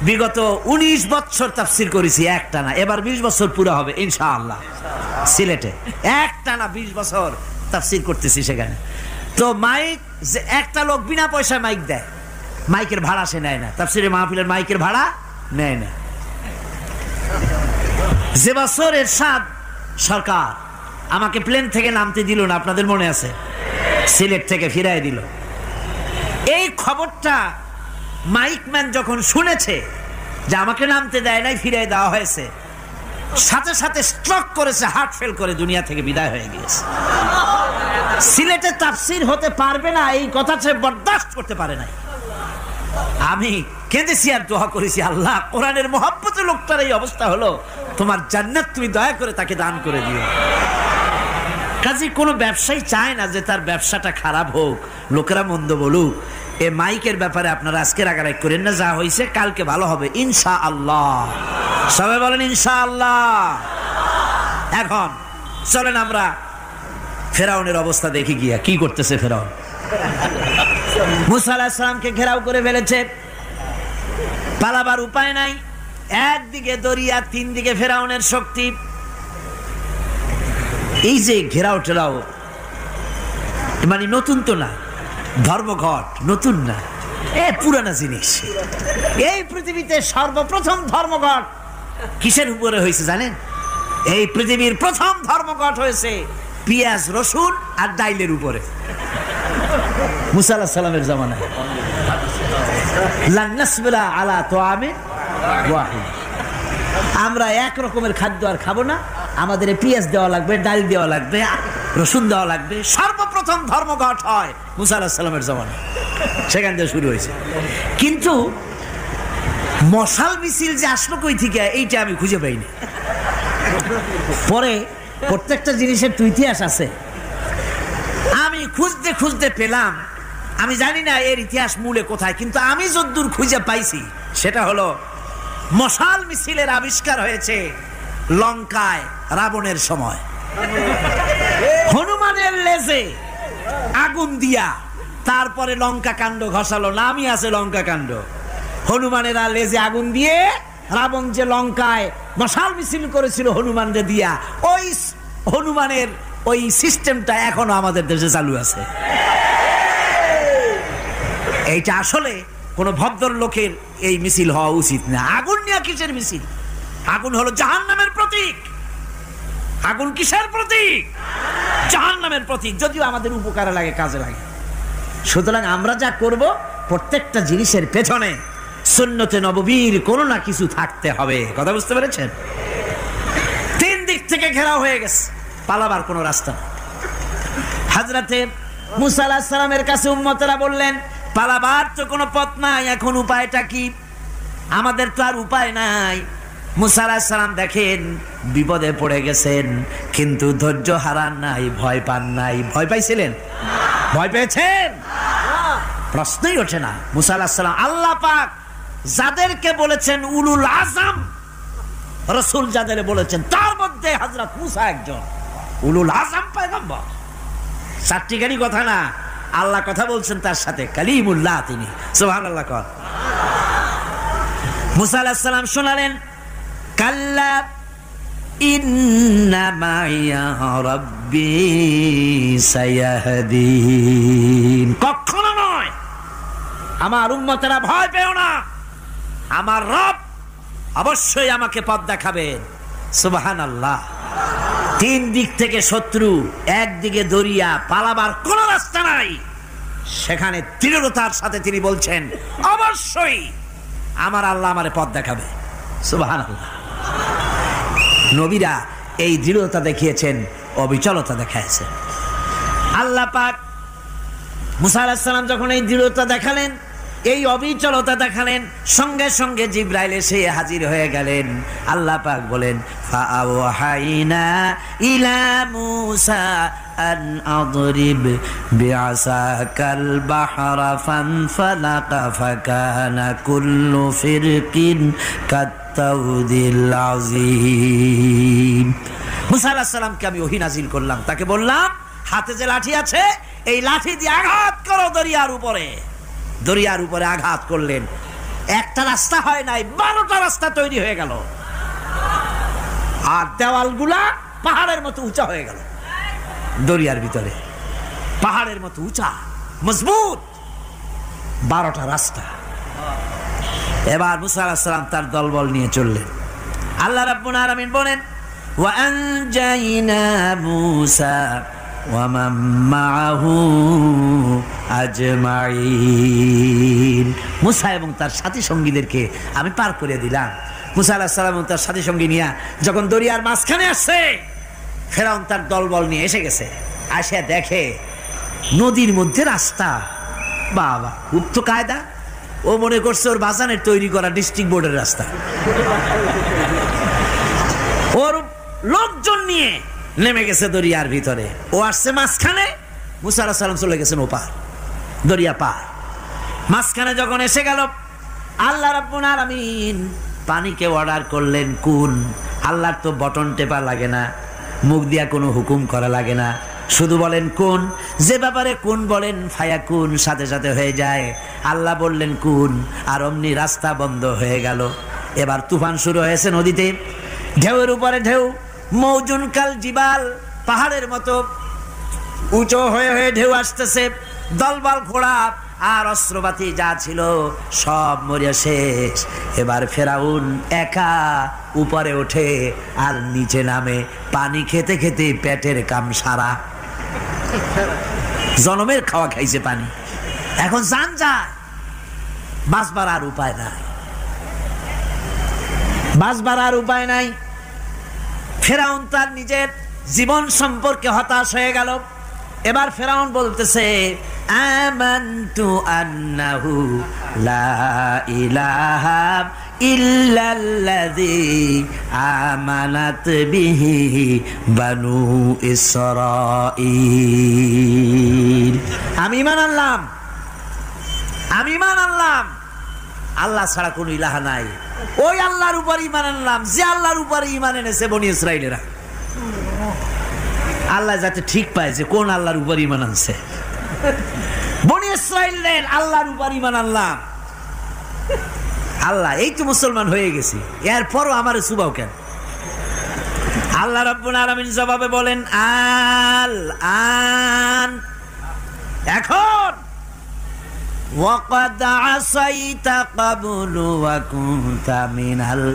বিগত 19 বছর তাফসির করেছি একটানা, এবার 20 বছর পুরো হবে ইনশাআল্লাহ। সিলেটে একটানা 20 বছর তাফসির করতেছি সেখানে। তো মাইক যে একটা লোক বিনা পয়সায় মাইক দেয়, মাইকের ভাড়া সে নেয় না, তাফসিরের মাহফিলের মাইকের ভাড়া নেয় না। যে বছর এরশাদ সরকার আমাকে প্লেন থেকে নামতে দিল না, আপনাদের মনে আছে? সিলেট থেকে ফিরাই দিল। এই খবরটা মাইকম্যান যখন শুনেছে যে আমাকে নামতে দেয় নাই, ফিরাই দেওয়া হয়েছে, সাথে সাথে স্ট্রোক করেছে, হার্ট ফেল করে দুনিয়া থেকে বিদায় হয়ে গিয়েছে। সিলেটে তাফসির হতে পারবে না এই কথা সে বরদাস্ত করতে পারে নাই। আমি কেঁদেছি আর দোয়া করেছি, আল্লাহ, কোরআনের মহব্বতে লোকটার এই অবস্থা হলো, তোমার জান্নাত তুমি দয়া করে তাকে দান করে দিও। কাজে কোনো ব্যবসায়ী চায় না যে তার ব্যবসাটা খারাপ হোক, লোকেরা মন্দ বলুক। এ মাইকের ব্যাপারে আপনারা আজকে রাগারাগ করেন না, যা হয়েছে কালকে ভালো হবে ইনশাআল্লাহ। সবাই বলেন ইনশাআল্লাহ। এখন চলেন আমরা ফেরাউনের অবস্থা দেখি গিয়া কি করতেছে ফেরাউন। মুসা আলাইহিস সালামকে ঘেরাও করে ফেলেছে, পালাবার উপায় নাই। একদিকে দরিয়া, 3 দিকে ফেরাউনের শক্তি। এই যে ঘেরাও টেরাও মানে নতুন তো না, ধর্মঘট নতুন না, পুরানা জিনিস। এই পৃথিবীতে সর্বপ্রথম ধর্মঘট কিসের উপরে হয়েছে জানেন? এই পৃথিবীর প্রথম ধর্মঘট হয়েছে পেঁয়াজ, রসুন আর ডাইলের উপরে, মুসা আলাইহিস সালামের জামানায়। লান নাসবিরা আলা তাআমিন ওয়াহিদ, আমরা এক রকমের খাদ্য আর খাবো না, আমাদের পেঁয়াজ দেওয়া লাগবে, ডাল দেওয়া লাগবে, রসুন দেওয়া লাগবে। সর্বপ্রথম ধর্মঘট হয় মুসা আলাইহিস সালামের জামানায়, সেখান থেকে শুরু হয়েছে। কিন্তু মশাল মিছিল যে আসলো কই থেকে, এইটা আমি খুঁজে পাইনি। পরে প্রত্যেকটা জিনিসের তো ইতিহাস আছে, আমি খুঁজতে খুঁজতে পেলাম। আমি জানি না এর ইতিহাস মূলে কোথায়, কিন্তু আমি যদ্দূর খুঁজে পাইছি সেটা হলো মশাল মিছিলের আবিষ্কার হয়েছে লঙ্কায় রাবণের সময়। হনুমানের লেজে আগুন দিয়া তারপরে লঙ্কা কাণ্ড ঘষালো, নামই আছে লঙ্কা কাণ্ড। হনুমানেরা লেজে আগুন দিয়ে রাবণ যে লঙ্কায় মশাল মিছিল করেছিল হনুমানদের দিয়া, ওই হনুমানের ওই সিস্টেমটা এখনো আমাদের দেশে চালু আছে। এইটা আসলে কোন ভদ্র লোকের এই মিছিল হওয়া উচিত না। আগুন নিয়ে কিসের মিছিল? আগুন হলো জাহান্নামের প্রতীক। আগুন কিসের প্রতীক? জাহান্নামের প্রতীক। যদিও আমাদের উপকারে লাগে, কাজে লাগে, সুতরাং আমরা যা করব প্রত্যেকটা জিনিসের পেছনে সুন্নতে নববীর কোনো না কিছু থাকতে হবে। কথা বুঝতে পেরেছেন? 3 দিক থেকে ঘেরাও হয়ে গেছে, পালাবার কোনো রাস্তা নেই। হযরতে মুসা আলাইহিস সালামের কাছে উম্মতেরা বললেন, পালাবার তো কোনো পথ নাই, এখন উপায়টা কি? আমাদের তো আর উপায় নাই। মুসা আলাইহিস সালাম দেখেন বিপদে পড়ে গেছেন, কিন্তু ধৈর্য হারান নাই, ভয় পান নাই। ভয় পাইছিলেন? ভয় পেয়েছেন? প্রশ্নই ওঠে না। মুসা আলাইহিস সালাম আল্লাহ পাক যাদেরকে বলেছেন উলুল আজম রাসূল, যাদের বলেছেন তার মধ্যে হযরত মুসা একজন উলুল আজম পয়গম্বর। চারটিখানি কথা না, আল্লাহ কথা বলছেন তার সাথে, কালিমুল্লাহ তিনি। সুবহানাল্লাহ। কর মুসা আলাইহিস সালাম শোনালেন, কাল্লা ইন্না মাইয়া রাব্বি সায়াহদিন। কখনো নয়, আমার উম্মতেরা ভয় পেও না, আমার রব অবশ্যই আমাকে পথ দেখাবেন। সুবহানাল্লাহ। 3 দিক থেকে শত্রু, একদিকে দরিয়া, পালাবার কোন রাস্তা নাই। সেখানে দৃঢ়তার সাথে তিনি বলছেন, অবশ্যই আমার আল্লাহ আমারে পথ দেখাবে। সুবহানাল্লাহ। নবীরা এই দৃঢ়তা দেখিয়েছেন, অবিচলতা দেখাইছেন। আল্লাহ পাক মুসা আলাইহিস সালাম যখন এই দৃঢ়তা দেখালেন, এই অবিচলতা দেখালেন, সঙ্গে সঙ্গে জিবরাইল এসে হাজির হয়ে গেলেন। আল্লাহ পাক বলেন, ফাআওহাইনা ইলা মুসা আন আদরিব বিআসাকাল বাহরা ফানফালাকা ফাকানা কুল্লু ফিরকিন কাত্তাউদিল আযীম। মুসা আলাইহিস সালামকে আমি ওহী নাজিল করলাম, তাকে বললাম হাতে যে লাঠি আছে এই লাঠি দিয়ে আঘাত করো দরিয়ার উপরে। দরিয়ার উপরে আঘাত করলেন, একটা রাস্তা হয় নাই, 12টা রাস্তা তৈরি হয়ে গেল। আর দেওয়ালগুলা পাহাড়ের মতো উঁচা হয়ে গেল। দরিয়ার ভিতরে পাহাড়ের মতো উঁচা মজবুত 12টা রাস্তা। এবার মুসা আলাইহিস সালাম তার দলবল নিয়ে চললেন। আল্লাহ রাব্বুল আলামিন বলেন, ওয়া আনজাইনা মুসা ওয়া মান মাআহু আজমাইন। মুসা এবং তার সাথী সঙ্গীদেরকে আমি পার করে দিলাম। মুসা আলাইহিস সালাম এবং তার সাথী সঙ্গী নিয়ে যখন দরিয়ার মাঝখানে আসছে, ফেরাউন তার দলবল নিয়ে এসে গেছে। আসে দেখে নদীর মধ্যে রাস্তা। বাবা, খুব তো কায়দা। ও মনে করছে ওর বাজানের তৈরি করা ডিস্ট্রিক্ট বোর্ডের রাস্তা। ওর লোকজন নিয়ে নেমে গেছে দরিয়ার ভিতরে, ও আসছে মাঝখানে, মুসা আলাইহিস সালাম চলে গেছেন ওপার, দরিয়া পার। মাঝখানে যখন এসে গেল, আল্লাহ রাব্বুল আলামিন পানিকে অর্ডার করলেন কুন। আল্লাহর তো বটন টেপা লাগে না, মুখ দিয়া কোনো হুকুম করা লাগে না, শুধু বলেন কুন। যে ব্যাপারে কুন বলেন ফায়াকুন, সাথে সাথে হয়ে যায়। আল্লাহ বললেন কুন, আর অমনি রাস্তা বন্ধ হয়ে গেল। এবার তুফান শুরু হয়েছে নদীতে, ঢেউয়ের উপরে ঢেউ, মৌজুন কাল জিবাল, পাহাড়ের মতো উঁচু হয়ে হয়ে ঢেউ আসতেছে। দলবল ঘোড়া আর অস্ত্রপাতি যা ছিল সব মরিয়া শেষ। এবার ফেরাউন একা উপরে ওঠে আর নিচে নামে, পানি খেতে খেতে পেটের কাম সারা। জনমের খাওয়া খাইছে পানি, এখন জান যায়, বাঁচবার আর উপায় নাই, বাঁচবার আর উপায় নাই। ফেরাউন তার নিজের জীবন সম্পর্কে হতাশ হয়ে গেল। এবার ফেরাউন বলতেছে, আমানতু আন্নাহু লা ইলাহা ইল্লাল্লাযী আমানাত বিহি বানু ইসরাঈল। আমি ঈমান আনলাম, আমি ঈমান আনলাম আল্লাহ ছাড়া কোনো ইলাহা নাই। ওই আল্লাহর উপর ঈমান আনলাম যে আল্লাহর উপর ঈমান এনেছে বনি ইসরাঈলেরা। আল্লাহ যাতে ঠিক পায় যে কোন আল্লাহর উপর ঈমান আনছে। বনি ইসরাঈলের আল্লাহর উপর ঈমান আনলাম। আল্লাহ, এই তো মুসলমান হয়ে গেছি, এরপরও আমারে সুবাও কেন? আল্লাহ রাব্বুল আলামিন জবাবে বলেন, আল আন, এখন ওয়াকাদ আসাইতা ক্বাবলু ওয়া কুনতা মিনাল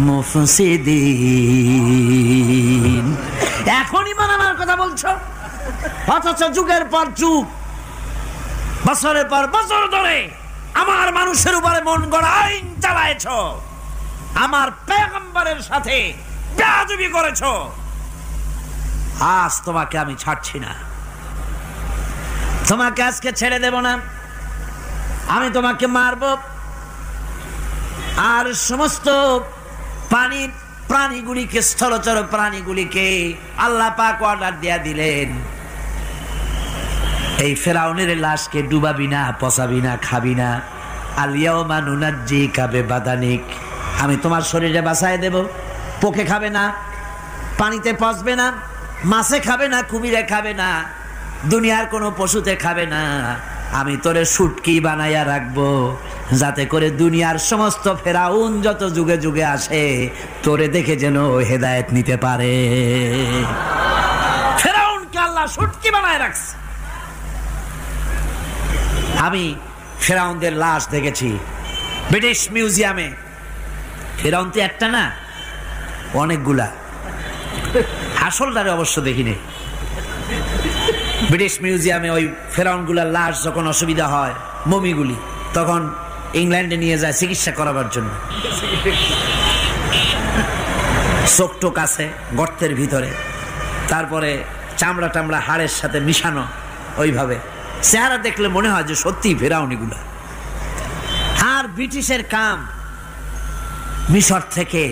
মুফসিদিন। এখন ঈমান আনার কথা বলছো, অথচ যুগের পর যুগ বছরের পর বছর ধরে আমার মানুষের উপরে মন গড়া আইন চালায়েছ, আমার পয়গম্বরের সাথে বেয়াদবি করেছ। আজ তোমাকে আমি ছাড়ছি না, তোমাকে আজকে ছেড়ে দেব না। আমি তোমাকে মারব। আর সমস্ত প্রাণীগুলিকে, স্থলচর প্রাণীগুলিকে আল্লাহ পাক অর্ডার দিয়া দিলেন, এই ফেরাউনের লাশকে ডুবাবি না, পচাবি না, খাবি না। আলিয়াউমা নুনাজ্জিকা বিবাদানিক, আমি তোমার শরীরে বাঁচায় দেব। পোকে খাবে না, পানিতে পচবে না, মাছে খাবে না, কুমিরে খাবে না, দুনিয়ার কোনো পশুতে খাবে না। আমি তোরে শুটকি বানাইয়া রাখবো, যাতে করে দুনিয়ার সমস্ত ফেরাউন যত যুগে যুগে আসে তোরে দেখে যেন হেদায়েত নিতে পারে। ফেরাউনকে আল্লাহ শুটকি বানায় রাখছে। আমি ফেরাউনদের লাশ দেখেছি ব্রিটিশ মিউজিয়ামে। ফেরাউন তো একটা না, অনেকগুলা। আসলটারে অবশ্য দেখিনি। ব্রিটিশ মিউজিয়ামে ওই ফেরাউনগুলার লাশ যখন অসুবিধা হয়, মমিগুলি, তখন ইংল্যান্ডে নিয়ে যায় চিকিৎসা করাবার জন্য। চোখ টোক আছে গর্তের ভিতরে, তারপরে চামড়া টামড়া হাড়ের সাথে মিশানো, ওইভাবে চেহারা দেখলে মনে হয় যে সত্যি ফেরাউনিগুলা। আর ব্রিটিশের কাম মিশর থেকে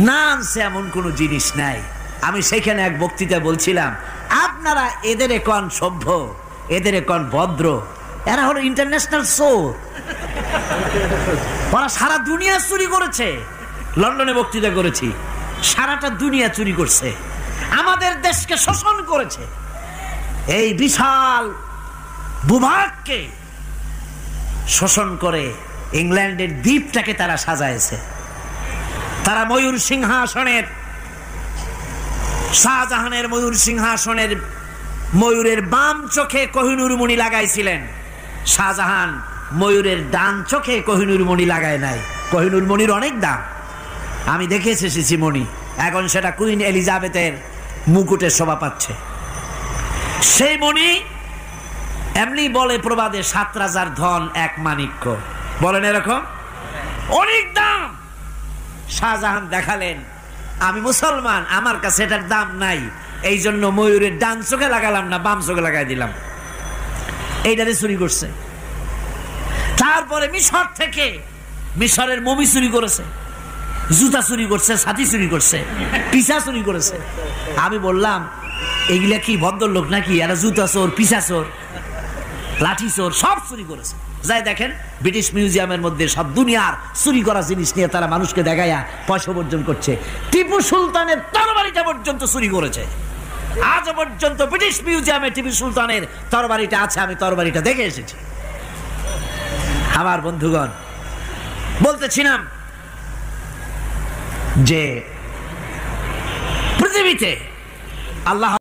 না আনছে এমন কোনো জিনিস নাই। আমি সেখানে এক বক্তৃতায় বলছিলাম, আপনারা এদের এখন সভ্য, এদের এখন ভদ্র, এরা হলো ইন্টারন্যাশনাল চোর। ওরা সারা দুনিয়া চুরি করেছে। লন্ডনে বক্তৃতা করেছি, সারাটা দুনিয়া চুরি করছে, আমাদের দেশকে শোষণ করেছে। এই বিশাল ভূভাগকে শোষণ করে ইংল্যান্ডের দ্বীপটাকে তারা সাজাইছে। তারা ময়ূর সিংহাসনের, শাহজাহানের ময়ূর সিংহাসনের ময়ূরের বাম চোখে কোহিনূর মণি লাগাইছিলেন। শাহজাহান ময়ূরের ডান চোখে কোহিনূর মণি লাগায় নাই। কোহিনূর মণির অনেক দাম, আমি দেখে এসেছি মণি। এখন সেটা কুইন এলিজাবেথের মুকুটে শোভা পাচ্ছে। সেই মণি এমনি বলে প্রবাদে, 7 রাজার ধন এক মাণিক্য, বলেন এরকম, অনেক দাম। শাহজাহান দেখালেন, আমি মুসলমান, আমার কাছে এটার দাম নাই, এই জন্য ময়ূরের ডান চোখে লাগালাম না, বাম চোখে লাগাই দিলাম। এইটারে চুরি করছে। তারপরে মিশর থেকে, মিশরের মমি চুরি করেছে, জুতা চুরি করছে, ছাতি চুরি করছে, পিসা চুরি করেছে। আমি বললাম, এগুলা কি ভদ্রলোক নাকি? এরা জুতা চোর, পিসা চোর, লাঠি চোর, সব চুরি করেছে। যাই দেখেন ব্রিটিশ মিউজিয়ামের মধ্যে সব দুনিয়ার চুরি করা জিনিস নিয়ে তারা মানুষকে দেখাইয়া পয়সা অর্জন করছে। টিপু সুলতানের তরবারিটা পর্যন্ত চুরি করেছে। আজ পর্যন্ত ব্রিটিশ মিউজিয়ামে টিপু সুলতানের তরবারিটা আছে, আমি তরবারিটা দেখে এসেছি। আমার বন্ধুগণ, বলতেছিলাম যে পৃথিবীতে আল্লাহ